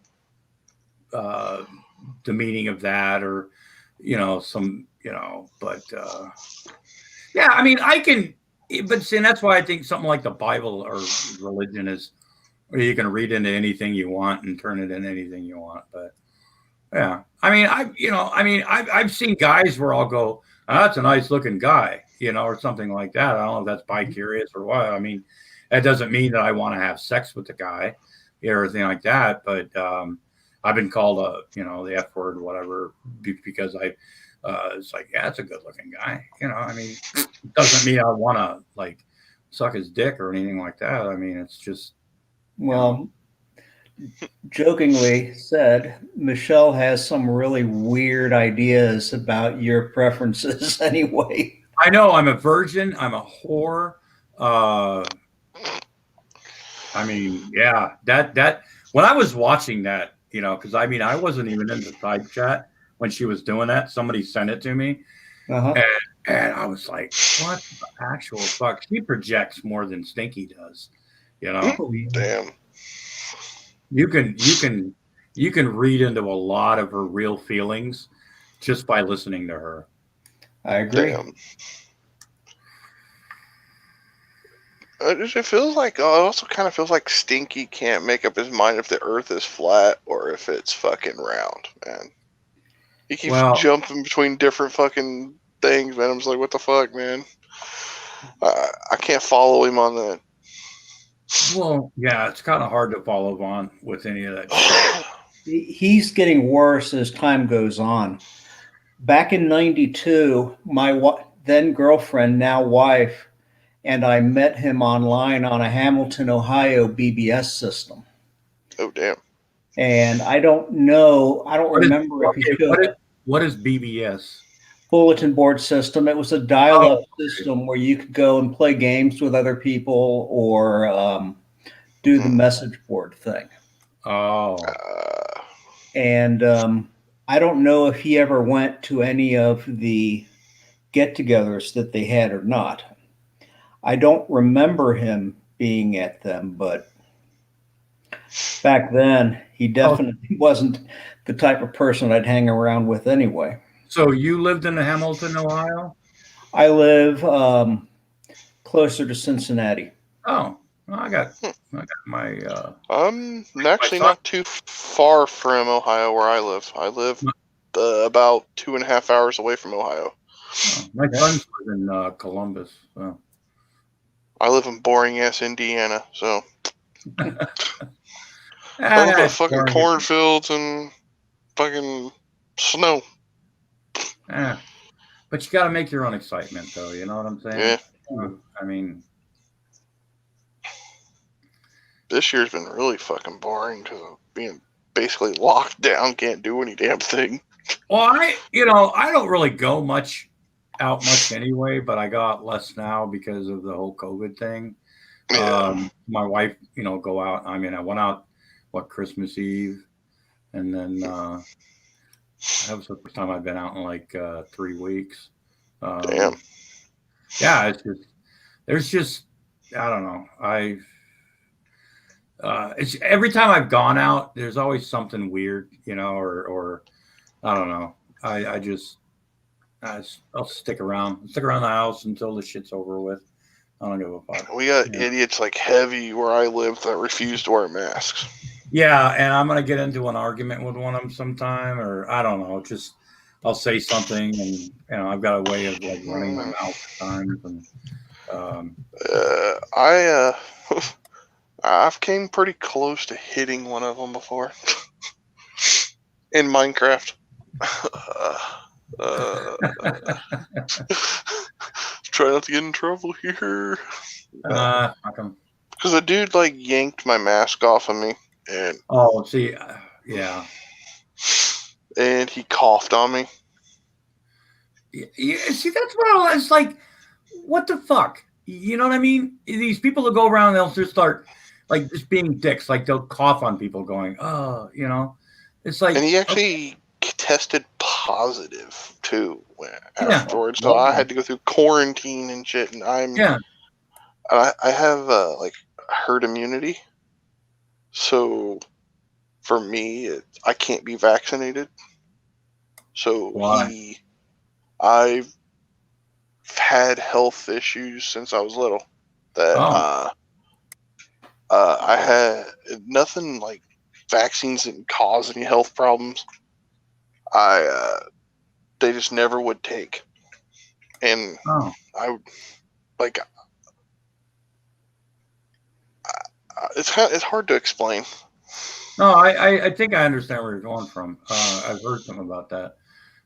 Speaker 3: the meaning of that, or but yeah, I mean, but see, and that's why I think something like the Bible or religion is where you can read into anything you want and turn it into anything you want. But yeah, I mean, I've seen guys where I'll go, oh, that's a nice looking guy, or something like that. I don't know if that's bi-curious or what. I mean, that doesn't mean that I want to have sex with the guy or anything like that. But I've been called the F word, whatever, because it's like, yeah, it's a good looking guy. I mean, it doesn't mean I want to like suck his dick or anything like that. I mean, it's just,
Speaker 2: well, jokingly said, Michelle has some really weird ideas about your preferences anyway.
Speaker 3: I know I'm a virgin. I'm a whore. I mean, yeah, that when I was watching that, because I mean, I wasn't even in the side chat when she was doing that. Somebody sent it to me.
Speaker 2: Uh-huh.
Speaker 3: And I was like, what the actual fuck? She projects more than Stinky does.
Speaker 1: Damn.
Speaker 3: You can read into a lot of her real feelings just by listening to her.
Speaker 2: I agree.
Speaker 1: Damn. It also kind of feels like Stinky can't make up his mind if the Earth is flat or if it's fucking round, man. He keeps jumping between different fucking things, man. I'm just like, what the fuck, man? I can't follow him on that.
Speaker 3: Well, yeah, it's kind of hard to follow on with any of that shit.
Speaker 2: He's getting worse as time goes on. Back in '92, my then girlfriend, now wife, and I met him online on a Hamilton, Ohio BBS system.
Speaker 1: Oh, damn.
Speaker 2: And I don't remember if he showed
Speaker 3: what is BBS?
Speaker 2: Bulletin board system. It was a dial-up system where you could go and play games with other people or do the message board thing.
Speaker 3: Oh.
Speaker 2: And I don't know if he ever went to any of the get-togethers that they had or not. I don't remember him being at them, but back then he definitely wasn't the type of person I'd hang around with anyway.
Speaker 3: So you lived in Hamilton, Ohio?
Speaker 2: I live closer to Cincinnati.
Speaker 3: Oh, well, I got my.
Speaker 1: I'm actually not too far from Ohio where I live. I live about 2.5 hours away from Ohio.
Speaker 3: Oh, my son's live in Columbus. So.
Speaker 1: I live in boring ass Indiana, so. Nothing but fucking cornfields and fucking snow.
Speaker 3: Yeah, but you got to make your own excitement, though. You know what I'm saying?
Speaker 1: Yeah.
Speaker 3: I mean,
Speaker 1: this year's been really fucking boring because of being basically locked down, can't do any damn thing.
Speaker 3: Well, I don't really go out much anyway, but I go out less now because of the whole COVID thing. Yeah. My wife, go out. I mean, I went out Christmas Eve, and then. That was the first time I've been out in like 3 weeks.
Speaker 1: Damn.
Speaker 3: Yeah, there's just, I don't know. It's every time I've gone out, there's always something weird, or I don't know. I'll stick around the house until the shit's over with. I don't give a fuck.
Speaker 1: We got idiots like Heavy where I live that refuse to wear masks.
Speaker 3: Yeah, and I'm gonna get into an argument with one of them sometime, or I don't know. Just I'll say something, and I've got a way of like running my mouth at times. And
Speaker 1: I've came pretty close to hitting one of them before in Minecraft. Try not to get in trouble here. Because a dude like yanked my mask off of me. And
Speaker 3: see, yeah.
Speaker 1: and he coughed on me.
Speaker 3: Yeah, see, that's what I was like. What the fuck? You know what I mean? These people that go around, they'll just start like just being dicks. Like they'll cough on people, going, "Oh, you know." It's like,
Speaker 1: And he
Speaker 3: okay,
Speaker 1: actually tested positive too
Speaker 3: yeah,
Speaker 1: afterwards. So I had to go through quarantine and shit. And
Speaker 3: yeah,
Speaker 1: I have like herd immunity. So for me, I can't be vaccinated. So
Speaker 3: why?
Speaker 1: I've had health issues since I was little. That
Speaker 3: Oh,
Speaker 1: I had nothing like vaccines didn't cause any health problems. They just never would take, and
Speaker 3: oh,
Speaker 1: I like it's hard to explain.
Speaker 3: no, I think I understand where you're going from. I've heard something about that,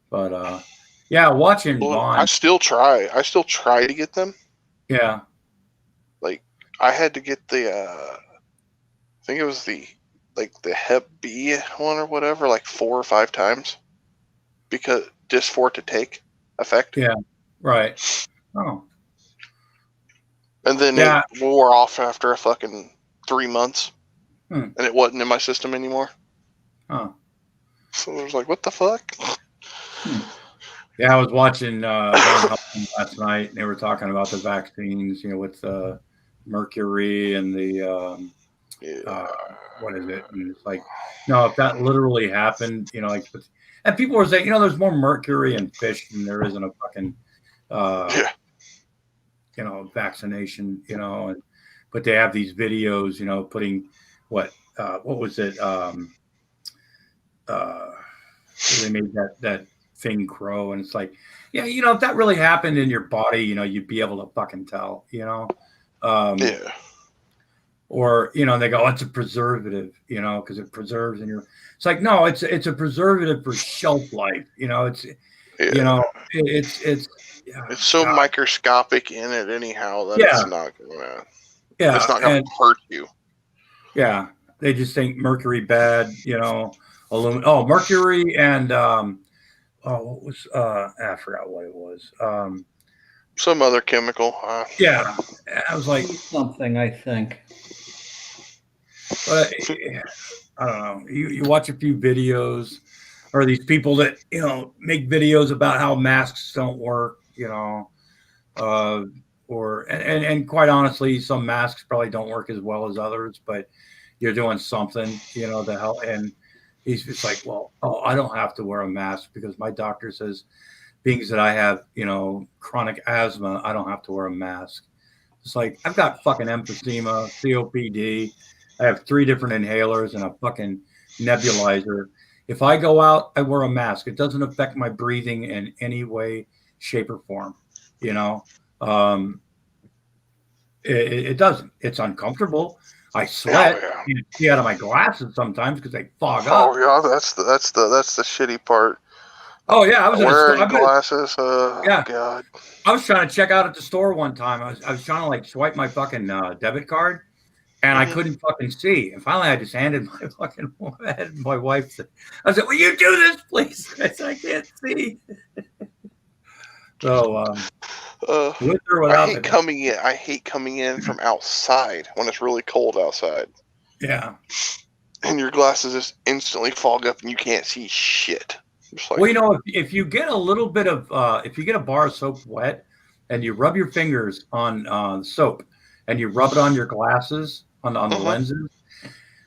Speaker 3: but yeah, watching
Speaker 1: Well, I
Speaker 3: Vaughn,
Speaker 1: still try. I still try to get them.
Speaker 3: yeah,
Speaker 1: Like I had to get the I think it was the Hep B one or whatever, like 4 or 5 times, because just for it to take effect.
Speaker 3: yeah, right. Oh,
Speaker 1: And then
Speaker 3: yeah,
Speaker 1: it wore off after a fucking 3 months,
Speaker 3: Hmm.
Speaker 1: and it wasn't in my system anymore.
Speaker 3: huh.
Speaker 1: So I was like, "What the fuck?"
Speaker 3: Yeah, I was watching Van Helsing last night, and they were talking about the vaccines, you know, with mercury and the
Speaker 1: Yeah,
Speaker 3: what is it? And it's like, no, if that literally happened, you know, like, and people were saying, you know, there's more mercury in fish than there is in a fucking,
Speaker 1: yeah,
Speaker 3: you know, vaccination, you know, and but they have these videos, you know, putting what was it? They made that thing crow, and it's like, yeah, you know, if that really happened in your body, you know, you'd be able to fucking tell, you know.
Speaker 1: yeah.
Speaker 3: Or you know, they go, it's a preservative, you know, because it preserves in your. It's like, no, it's a preservative for shelf life, you know. It's
Speaker 1: Yeah.
Speaker 3: you know, it's
Speaker 1: It's so
Speaker 3: God.
Speaker 1: microscopic in it anyhow that
Speaker 3: Yeah,
Speaker 1: it's not gonna
Speaker 3: and
Speaker 1: hurt you.
Speaker 3: yeah, they just think mercury bad, you know, aluminum. Oh, mercury and what was I forgot what it was.
Speaker 1: Some other chemical.
Speaker 3: Yeah, I was like,
Speaker 2: Something, I think.
Speaker 3: but I don't know. You watch a few videos, or these people that you know make videos about how masks don't work, you know, or and quite honestly, some masks probably don't work as well as others, but you're doing something, you know, to help. And he's just like, well, oh, I don't have to wear a mask because my doctor says, being that I have, you know, chronic asthma, I don't have to wear a mask. It's like I've got fucking emphysema, COPD. I have 3 different inhalers and a fucking nebulizer. If I go out, I wear a mask. It doesn't affect my breathing in any way, shape, or form. You know, um, it doesn't. It's uncomfortable. I sweat.
Speaker 1: yeah.
Speaker 3: You see out of my glasses sometimes because they fog
Speaker 1: Oh
Speaker 3: up.
Speaker 1: yeah, that's the shitty part.
Speaker 3: Oh yeah, I was in a store.
Speaker 1: Wearing glasses.
Speaker 3: Yeah,
Speaker 1: God.
Speaker 3: I was trying to check out at the store one time. I was trying to like swipe my fucking debit card, and I
Speaker 1: Mhm.
Speaker 3: couldn't fucking see. And finally, I just handed my fucking my wife. I said, "Will you do this, please?" I said, "I can't see." So with or
Speaker 1: I
Speaker 3: without
Speaker 1: hate
Speaker 3: the
Speaker 1: coming in. I hate coming in from outside when it's really cold outside,
Speaker 3: yeah.
Speaker 1: and your glasses just instantly fog up and you can't see shit. Just like,
Speaker 3: Well, you know, if you get a little bit of if you get a bar of soap wet and you rub your fingers on soap and you rub it on your glasses on the
Speaker 1: mhm.
Speaker 3: lenses,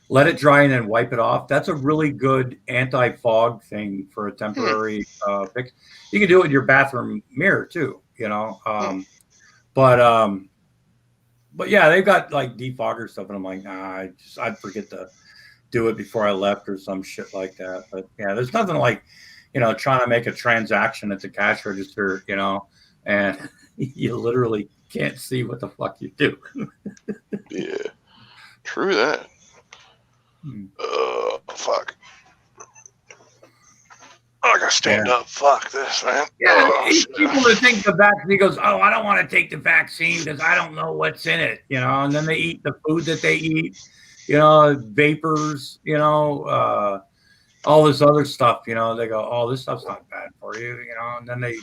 Speaker 3: let it dry and then wipe it off. That's a really good anti-fog thing for a temporary fix. You can do it in your bathroom mirror too, you know. But but yeah, they've got like defogger stuff, and I'm like, nah, I'd forget to do it before I left or some shit like that. But yeah, there's nothing like, you know, trying to make a transaction at the cash register, you know, and you literally can't see what the fuck you do.
Speaker 1: Yeah, true that. Fuck. I gotta stand up. Fuck this, man.
Speaker 3: Yeah,
Speaker 1: Shit.
Speaker 3: people that think the vaccine goes, oh, I don't want to take the vaccine because I don't know what's in it, you know, and then they eat the food that they eat, you know, vapors, you know, all this other stuff, you know, they go, oh, this stuff's not bad for you, you know, and then they,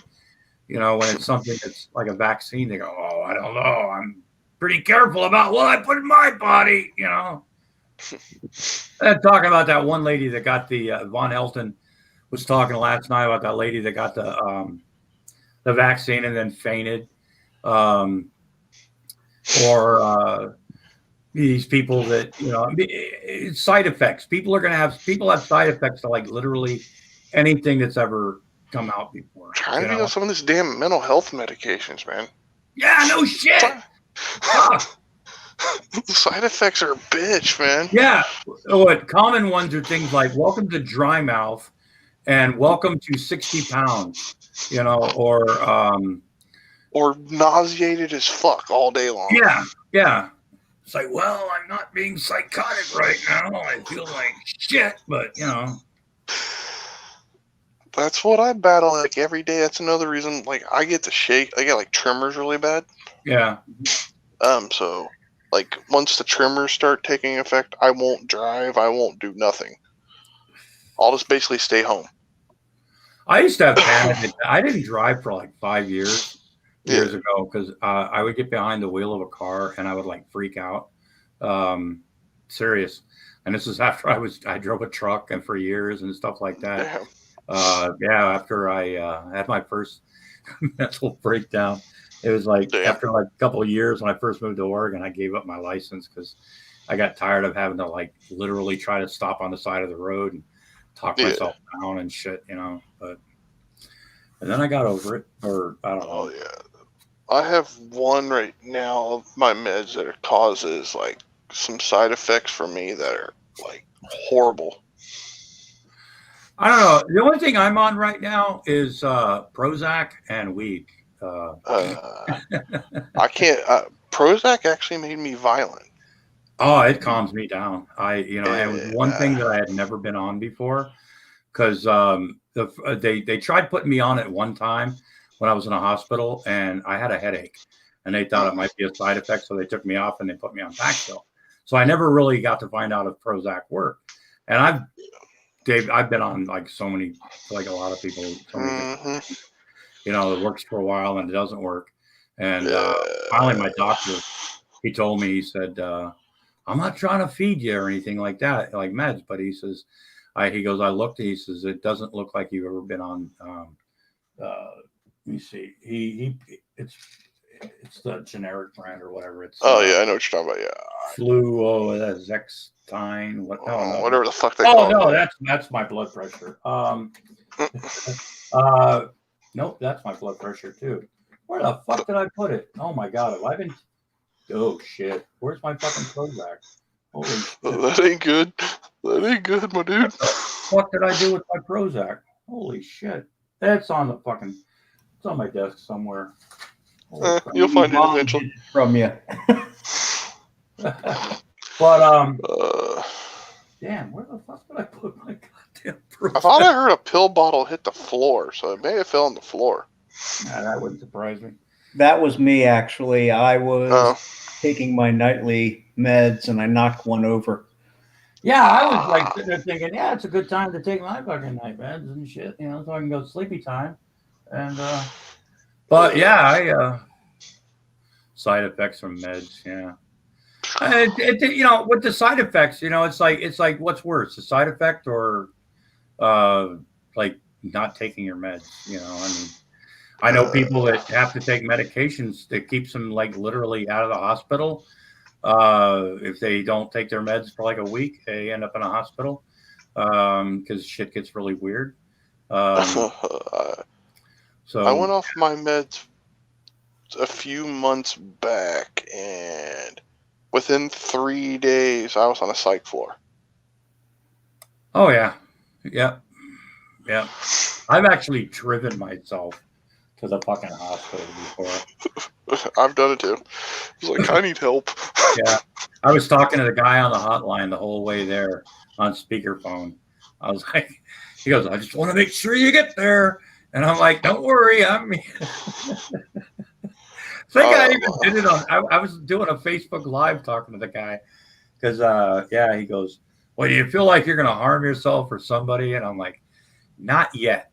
Speaker 3: you know, when it's something that's like a vaccine, they go, oh, I don't know, I'm pretty careful about what I put in my body, you know. And talking about that one lady that got the Von Helton was talking last night about that lady that got the vaccine and then fainted, or these people that, you know, it's side effects. People have side effects to like literally anything that's ever come out before.
Speaker 1: Trying to think of some of this damn mental health medications, man.
Speaker 3: Yeah, no shit.
Speaker 1: The side effects are a bitch, man.
Speaker 3: Yeah. What common ones are things like welcome to dry mouth and welcome to 60 pounds, you know, or
Speaker 1: nauseated as fuck all day long.
Speaker 3: Yeah, yeah. It's like, well, I'm not being psychotic right now. I feel like shit, but you know.
Speaker 1: That's what I battle like every day. That's another reason. Like I get like tremors really bad.
Speaker 3: Yeah.
Speaker 1: So like once the tremors start taking effect, I won't drive. I won't do nothing. I'll just basically stay home.
Speaker 3: I used to have panic. I didn't drive for like 5 years ago because I would get behind the wheel of a car and I would like freak out. Serious. And this is after I drove a truck and for years and stuff like that. After I had my first mental breakdown, it was like after like a couple of years when I first moved to Oregon, I gave up my license because I got tired of having to like literally try to stop on the side of the road and talk myself down and shit, you know. And then I got over it, or I don't know.
Speaker 1: Oh yeah, I have one right now of my meds that causes like some side effects for me that are like horrible.
Speaker 3: I don't know. The only thing I'm on right now is Prozac and weed.
Speaker 1: I can't. Prozac actually made me violent.
Speaker 3: Oh, it calms me down. And one thing that I had never been on before, because they tried putting me on it one time when I was in a hospital, and I had a headache, and they thought it might be a side effect, so they took me off and they put me on Paxil. So I never really got to find out if Prozac worked. And I've been on like so many, like a lot of people, you know, it works for a while and it doesn't work. And finally, my doctor, he told me, he said, I'm not trying to feed you or anything like that, like meds, but he says, he goes, I looked, he says, it doesn't look like you've ever been on, let me see, it's the generic brand or whatever. It's
Speaker 1: yeah, I know what you're talking about. Yeah,
Speaker 3: flu. That's Zextine.
Speaker 1: Whatever the fuck they call it.
Speaker 3: Oh no, that's my blood pressure. Nope, that's my blood pressure too. Where the fuck did I put it? Oh my god, have I been? Oh shit, where's my fucking Prozac? Holy shit.
Speaker 1: That ain't good. That ain't good, my dude.
Speaker 3: What the fuck did I do with my Prozac? Holy shit, it's on the fucking. It's on my desk somewhere.
Speaker 1: You'll find it eventually.
Speaker 2: From you.
Speaker 3: But damn, where the fuck did I put my goddamn Prozac?
Speaker 1: I thought I heard a pill bottle hit the floor, so it may have fell on the floor.
Speaker 3: Nah, that wouldn't surprise me.
Speaker 2: That was me, actually. I was taking my nightly meds and I knocked one over.
Speaker 3: Yeah, I was like sitting there thinking, yeah, it's a good time to take my fucking night meds and shit, you know, so I can go sleepy time. And but yeah, side effects from meds, yeah. You know, with the side effects, you know, it's like what's worse, the side effect or like not taking your meds, you know? I mean, I know people that have to take medications that keeps them like literally out of the hospital. If they don't take their meds for like a week, they end up in a hospital because shit gets really weird. So
Speaker 1: I went off my meds a few months back, and within 3 days, I was on a psych floor.
Speaker 3: Oh yeah, yeah. I've actually driven myself to the fucking hospital before.
Speaker 1: I've done it too. I was like, I need help.
Speaker 3: Yeah, I was talking to the guy on the hotline the whole way there on speakerphone. I was like, he goes, I just want to make sure you get there. And I'm like, don't worry. I even did it on, I was doing a Facebook Live talking to the guy because, he goes, well, do you feel like you're going to harm yourself or somebody? And I'm like, not yet.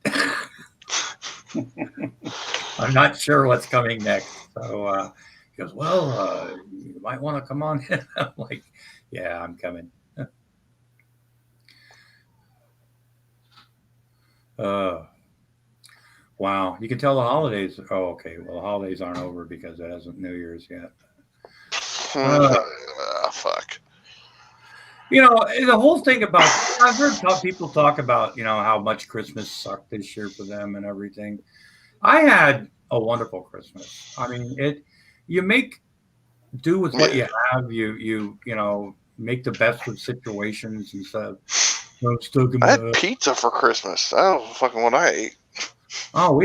Speaker 3: I'm not sure what's coming next. So he goes, well, you might want to come on in. I'm like, yeah, I'm coming. Wow. You can tell the holidays. Oh, okay. Well, the holidays aren't over because it hasn't New Year's yet.
Speaker 1: Fuck.
Speaker 3: You know, the whole thing about, I've heard people talk about, you know, how much Christmas sucked this year for them and everything. I had a wonderful Christmas. I mean, you make do with what you have. You know, make the best of situations instead of
Speaker 1: I had pizza for Christmas. That was fucking what I ate.
Speaker 3: Oh,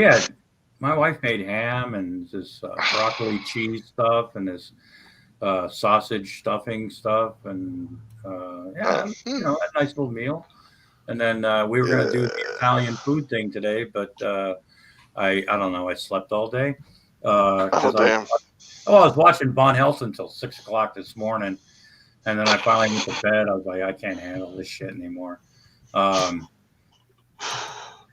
Speaker 3: my wife made ham and this broccoli cheese stuff and this sausage stuffing stuff and you know, a nice little meal. And then we were going to do the Italian food thing today, but I don't know. I slept all day.
Speaker 1: Damn.
Speaker 3: I was watching Von Helsing until 6 o'clock this morning, and then I finally went to bed. I was like, I can't handle this shit anymore. Like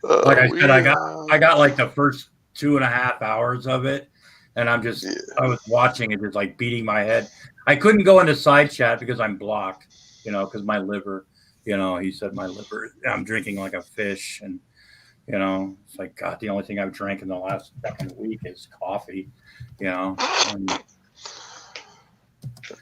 Speaker 3: I said, I got like the first 2.5 hours of it, and I was watching it, just like beating my head. I couldn't go into side chat because I'm blocked, you know, because my liver, you know, he said my liver, I'm drinking like a fish, and you know, it's like, God, the only thing I've drank in the last fucking week is coffee, you know. And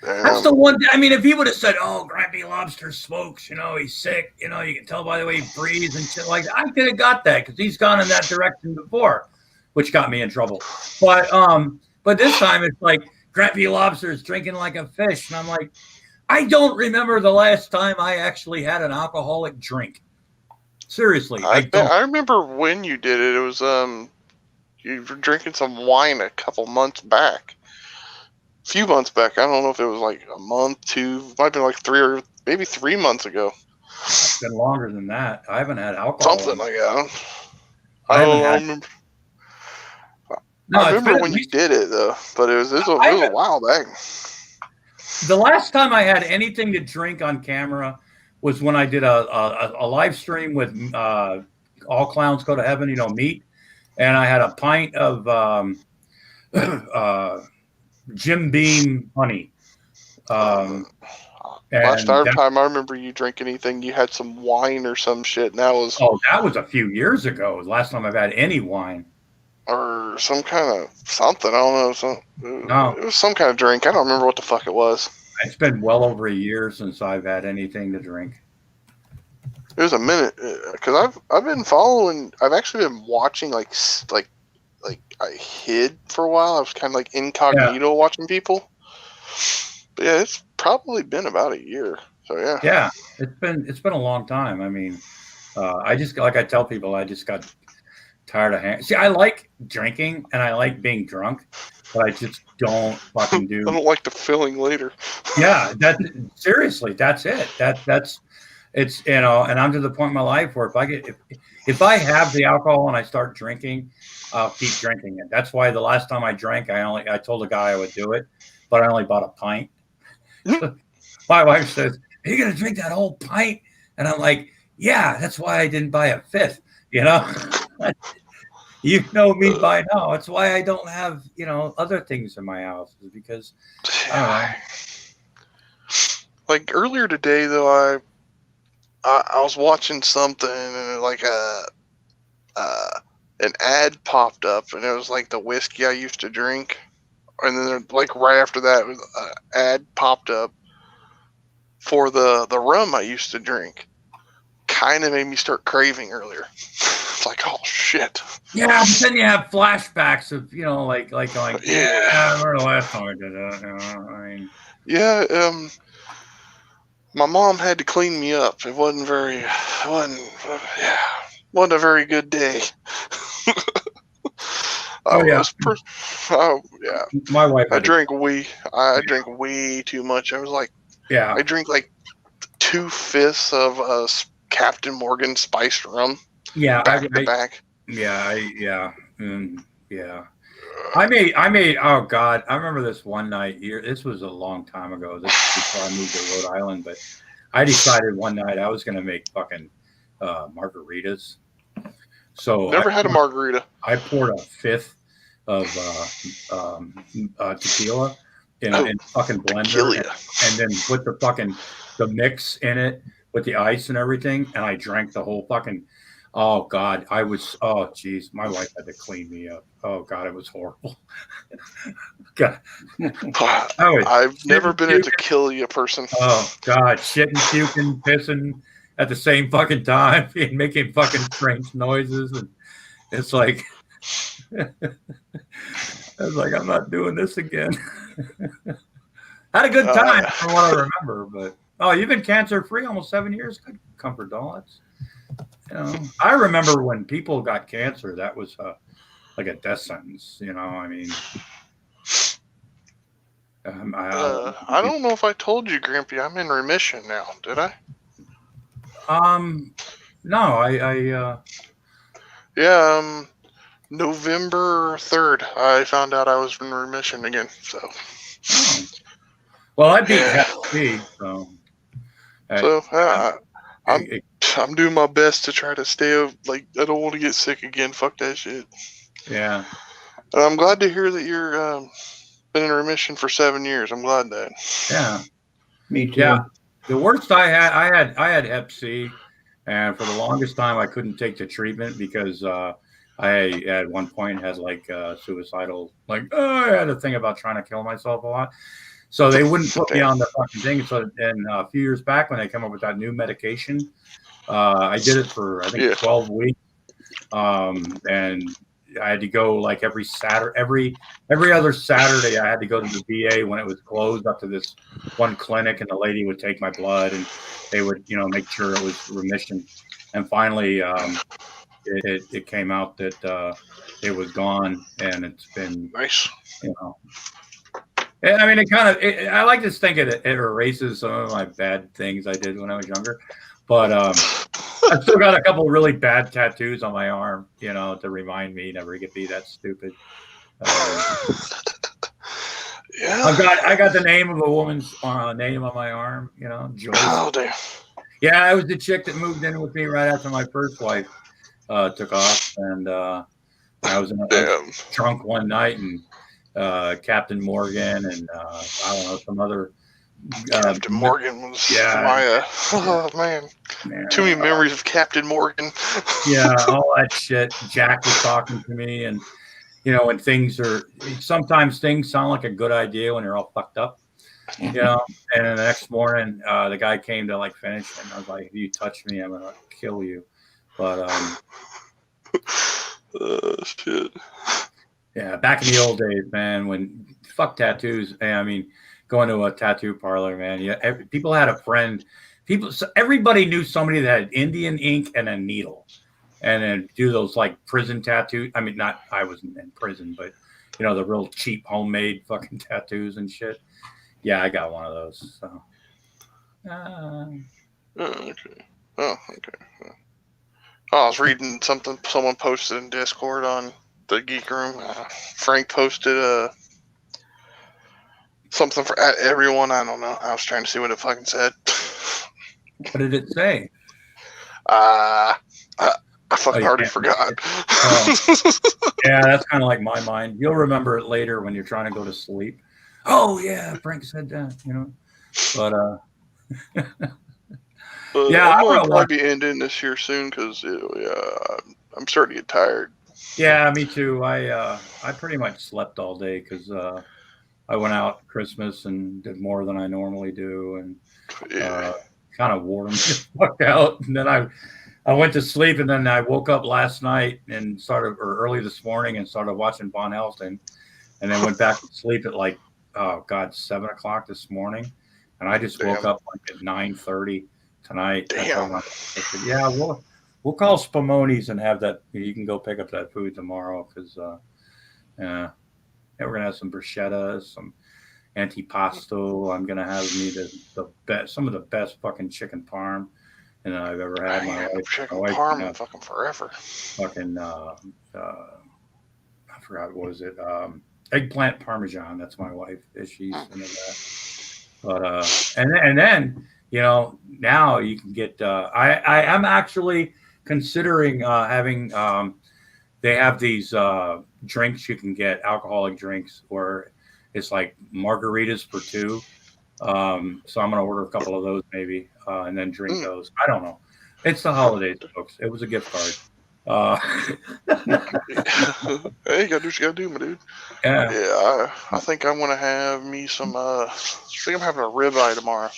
Speaker 3: that's the one. I mean, if he would have said, "Oh, Grampy Lobster smokes," you know, he's sick, you know, you can tell by the way he breathes and shit like that, I could have got that because he's gone in that direction before, which got me in trouble. But this time it's like Grampy Lobster is drinking like a fish, and I'm like, I don't remember the last time I actually had an alcoholic drink. Seriously,
Speaker 1: I remember when you did it. It was you were drinking some wine a couple months back. A few months back. I don't know if it was like a month, two, might have been like 3 or maybe 3 months ago.
Speaker 3: It's been longer than that. I haven't had alcohol.
Speaker 1: Something like that. I remember. No, I remember when you did it though, but it was a while back.
Speaker 3: The last time I had anything to drink on camera was when I did a live stream with All Clowns Go to Heaven, you know, meat, and I had a pint of Jim Beam honey.
Speaker 1: Last time I remember you drink anything, you had some wine or some shit, and that was
Speaker 3: a few years ago. Last time I've had any wine.
Speaker 1: Or some kind of something. I don't know. It was some kind of drink. I don't remember what the fuck it was.
Speaker 3: It's been well over a year since I've had anything to drink.
Speaker 1: It was a minute because I've been following. I've actually been watching like I hid for a while. I was kind of like incognito watching people. But yeah, it's probably been about a year. So yeah.
Speaker 3: Yeah, it's been a long time. I mean, I just like I tell people, I just got tired of See, I like drinking and I like being drunk, but I just don't fucking do.
Speaker 1: I don't like the feeling later.
Speaker 3: Yeah, seriously, that's it. That's it's, you know, and I'm to the point in my life where if I have the alcohol and I start drinking, I'll keep drinking it. That's why the last time I drank, I told the guy I would do it, but I only bought a pint. My wife says, "Are you gonna drink that whole pint?" And I'm like, "Yeah, that's why I didn't buy a fifth." You know. You know me by now. That's why I don't have, you know, other things in my house, is because I don't know.
Speaker 1: Like earlier today, though, I was watching something and like an ad popped up, and it was like the whiskey I used to drink, and then like right after that, an ad popped up for the rum I used to drink. Kind of made me start craving earlier. It's like, oh shit.
Speaker 3: Yeah, but then you have flashbacks of, you know, like yeah, I remember the last time I did that. You know, I mean,
Speaker 1: yeah, my mom had to clean me up. It wasn't a very good day.
Speaker 3: yeah.
Speaker 1: My wife. I drank way too much. I was like, I drink like 2/5 of Captain Morgan spiced rum.
Speaker 3: Yeah,
Speaker 1: back to back.
Speaker 3: Yeah. I made. Oh God, I remember this one night. This was a long time ago. This was before I moved to Rhode Island, but I decided one night I was going to make fucking margaritas. So
Speaker 1: Never had a margarita.
Speaker 3: I poured a fifth of tequila in a fucking blender,
Speaker 1: Tequila.
Speaker 3: and then put the mix in it with the ice and everything, and I drank the whole fucking. Oh God, oh geez, my wife had to clean me up. Oh God, it was horrible. God,
Speaker 1: I've never been a tequila person.
Speaker 3: Oh God, shitting, puking, pissing at the same fucking time and making fucking strange noises, and it's like I was like, I'm not doing this again. Had a good time from what I remember, but you've been cancer free almost 7 years. Good comfort, doll. I remember when people got cancer, that was like a death sentence. I mean,
Speaker 1: I don't know if I told you, Grampy, I'm in remission now. Did I?
Speaker 3: No,
Speaker 1: Yeah, November 3rd, I found out I was in remission again. So.
Speaker 3: Well, I beat Hep C, so.
Speaker 1: I'm doing my best to try to stay. Like, I don't want to get sick again. Fuck that shit.
Speaker 3: Yeah.
Speaker 1: And I'm glad to hear that you're been in remission for 7 years. I'm glad that.
Speaker 3: Yeah.
Speaker 2: Me too.
Speaker 3: Yeah. The worst I had Hep C, and for the longest time I couldn't take the treatment because I at one point had like suicidal, like I had a thing about trying to kill myself a lot. So they wouldn't put me on the fucking thing. So then a few years back when they came up with that new medication, I did it for I think 12 weeks, and I had to go like every Saturday, every other Saturday. I had to go to the VA when it was closed up to this one clinic, and the lady would take my blood and they would, make sure it was remission. And finally, it came out that it was gone, and it's been
Speaker 1: nice.
Speaker 3: I mean, I like to think it erases some of my bad things I did when I was younger, but I've still got a couple of really bad tattoos on my arm, to remind me never to be that stupid.
Speaker 1: Yeah.
Speaker 3: I got the name of a woman's name on my arm, Joyce.
Speaker 1: Oh, damn.
Speaker 3: Yeah, I was the chick that moved in with me right after my first wife took off, and I was drunk one night, and Captain Morgan and I don't know, some other
Speaker 1: Captain Morgan was my oh man, too many memories of Captain Morgan.
Speaker 3: Yeah, all that shit. Jack was talking to me, and when sometimes things sound like a good idea when they're all fucked up, and the next morning the guy came to like finish, and I was like, if you touch me, I'm gonna kill you. But
Speaker 1: shit.
Speaker 3: Yeah, back in the old days, man, when fuck tattoos. I mean, going to a tattoo parlor, man. Yeah, people had a friend. Everybody knew somebody that had Indian ink and a needle, and then do those like prison tattoos. I mean, I wasn't in prison, but the real cheap homemade fucking tattoos and shit. Yeah, I got one of those. So.
Speaker 1: Okay. Oh, okay. I was reading something someone posted in Discord on the Geek Room. Frank posted something for everyone. I don't know. I was trying to see what it fucking said.
Speaker 3: What did it say?
Speaker 1: I fucking already forgot.
Speaker 3: Yeah, that's kind of like my mind. You'll remember it later when you're trying to go to sleep. Oh yeah, Frank said that. But
Speaker 1: yeah, I'm gonna probably be ending this here soon because I'm starting to get tired.
Speaker 3: Yeah, me too. I pretty much slept all day because I went out Christmas and did more than I normally do, and kind of wore them the fuck out. And then I went to sleep, and then I woke up last night and early this morning and started watching Van Helsing, and then went back to sleep at like 7 o'clock this morning, and I just woke up like at 9:30 tonight.
Speaker 1: Damn.
Speaker 3: I said, yeah, we'll call Spumoni's and have that. You can go pick up that food tomorrow because we're gonna have some bruschetta, some antipasto. I'm gonna have me the best, some of the best fucking chicken parm I've ever had. My wife,
Speaker 1: chicken parm, fucking forever.
Speaker 3: Fucking I forgot, what was it? Eggplant parmesan. That's my wife. She's into that. But and then now you can get. I am actually considering having. They have these drinks you can get, alcoholic drinks, where it's like margaritas for two. So I'm gonna order a couple of those maybe, and then drink those. I don't know. It's the holidays, folks. It was a gift card.
Speaker 1: Hey, you gotta do what you gotta do, my dude.
Speaker 3: Yeah.
Speaker 1: I think I'm gonna have me some. I think I'm having a ribeye tomorrow.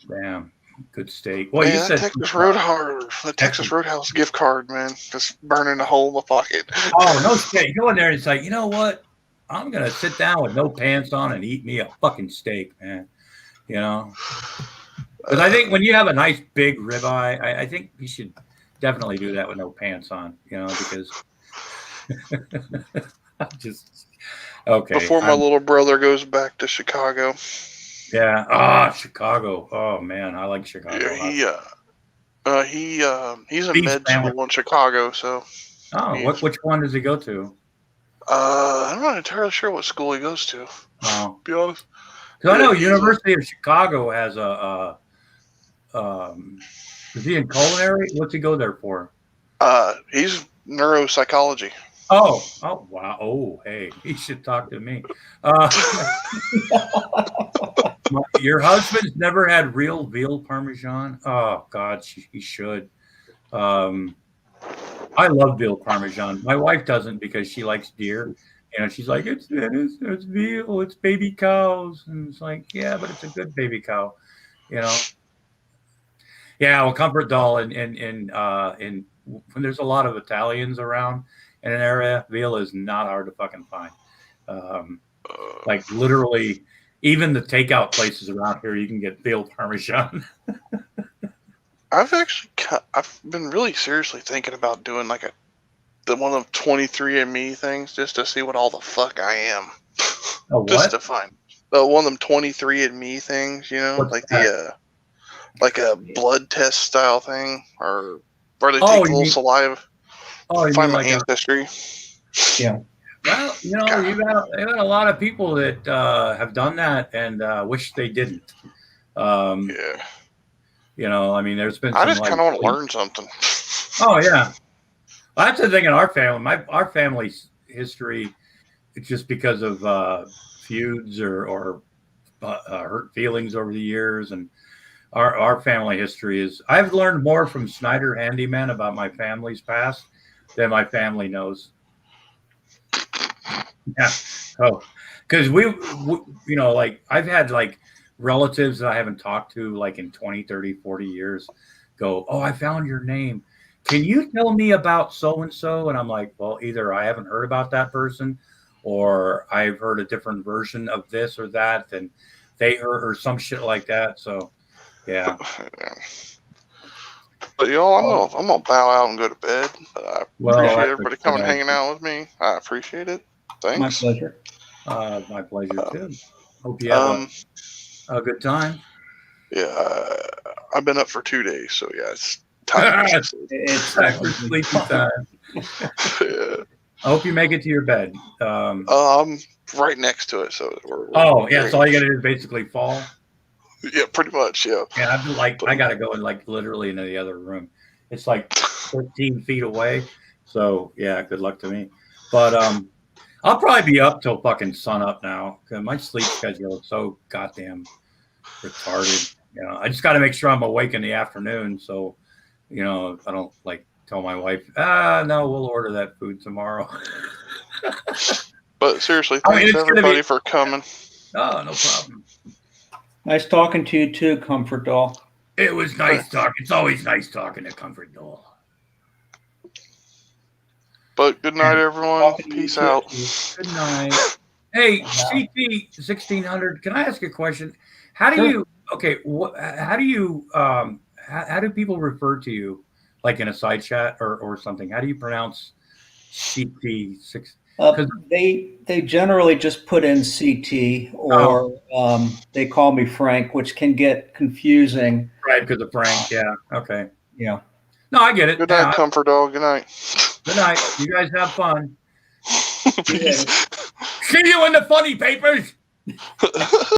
Speaker 3: Damn, good steak. Well,
Speaker 1: Man,
Speaker 3: you said
Speaker 1: the Texas Roadhouse gift card, man, just burning a hole in my pocket.
Speaker 3: Oh no shit! You go in there and it's like, you know what? I'm gonna sit down with no pants on and eat me a fucking steak, man. Because I think when you have a nice big ribeye, I think you should definitely do that with no pants on. Because I'm just okay.
Speaker 1: Before my little brother goes back to Chicago.
Speaker 3: Yeah. Chicago. Oh man, I like Chicago.
Speaker 1: Yeah, he's in med school in Chicago, so.
Speaker 3: Oh, which one does he go to?
Speaker 1: I'm not entirely sure what school he goes to.
Speaker 3: Oh,
Speaker 1: to be honest.
Speaker 3: Because I know University of Chicago has is he in culinary? What's he go there for?
Speaker 1: He's neuropsychology.
Speaker 3: Oh wow. Oh, hey, he should talk to me. Your husband's never had real veal parmesan? Oh God, he should. I love veal parmesan. My wife doesn't because she likes deer. She's like, it's veal, it's baby cows, and it's like, yeah, but it's a good baby cow. Yeah, well, Comfort Doll in when there's a lot of Italians around in an area, veal is not hard to fucking find. Like literally, even the takeout places around here, you can get veal parmesan.
Speaker 1: I've been really seriously thinking about doing like one of the 23andMe things just to see what all the fuck I am. Just to find one of them 23andMe things,
Speaker 3: What's
Speaker 1: like
Speaker 3: that?
Speaker 1: like a blood test style thing, or where they take a little saliva, find my ancestry.
Speaker 2: Yeah.
Speaker 3: Well, you've got a lot of people that have done that and wish they didn't.
Speaker 1: Yeah.
Speaker 3: I mean, there's been.
Speaker 1: I just kind of want to learn something.
Speaker 3: Oh yeah, well, that's the thing in our family. Our family's history, it's just because of feuds or hurt feelings over the years, and our family history is. I've learned more from Snyder Handyman about my family's past than my family knows. Yeah. Oh, because we like I've had like relatives that I haven't talked to like in 20, 30, 40 years go, oh, I found your name. Can you tell me about so-and-so? And I'm like, well, either I haven't heard about that person or I've heard a different version of this or that and they heard or some shit like that. So, yeah.
Speaker 1: But I'm gonna bow out and go to bed. But I appreciate everybody coming and hanging out with me. I appreciate it. Thanks.
Speaker 2: My pleasure.
Speaker 3: My pleasure too. Hope you have a good time.
Speaker 1: Yeah, I've been up for 2 days, so yeah, it's time.
Speaker 3: It's sleepy time.
Speaker 1: Yeah.
Speaker 3: I hope you make it to your bed.
Speaker 1: I'm right next to it, so
Speaker 3: so all you gotta do is basically fall.
Speaker 1: Yeah, pretty much. Yeah.
Speaker 3: Yeah, I gotta go in like literally into the other room. It's like 14 feet away. So yeah, good luck to me. But I'll probably be up till fucking sun up now because my sleep schedule is so goddamn retarded. I just got to make sure I'm awake in the afternoon. So, I don't like tell my wife, no, we'll order that food tomorrow.
Speaker 1: But seriously, thanks everybody for coming.
Speaker 3: Oh, no problem.
Speaker 2: Nice talking to you too, Comfort Doll.
Speaker 3: It was nice talking. It's always nice talking to Comfort Doll.
Speaker 1: But good night, everyone. Peace out.
Speaker 3: Good night. Hey, CT 1600. Can I ask you a question? How do you? Okay, how do you? How do people refer to you, like in a side chat or something? How do you pronounce CT 6?
Speaker 2: They generally just put in CT or they call me Frank, which can get confusing.
Speaker 3: Right, because of Frank. Yeah. Okay.
Speaker 2: Yeah.
Speaker 3: No, I get it.
Speaker 1: Good night, Comfort Dog. Good night.
Speaker 3: Good night. You guys have fun.
Speaker 1: Peace.
Speaker 3: See you in the funny papers.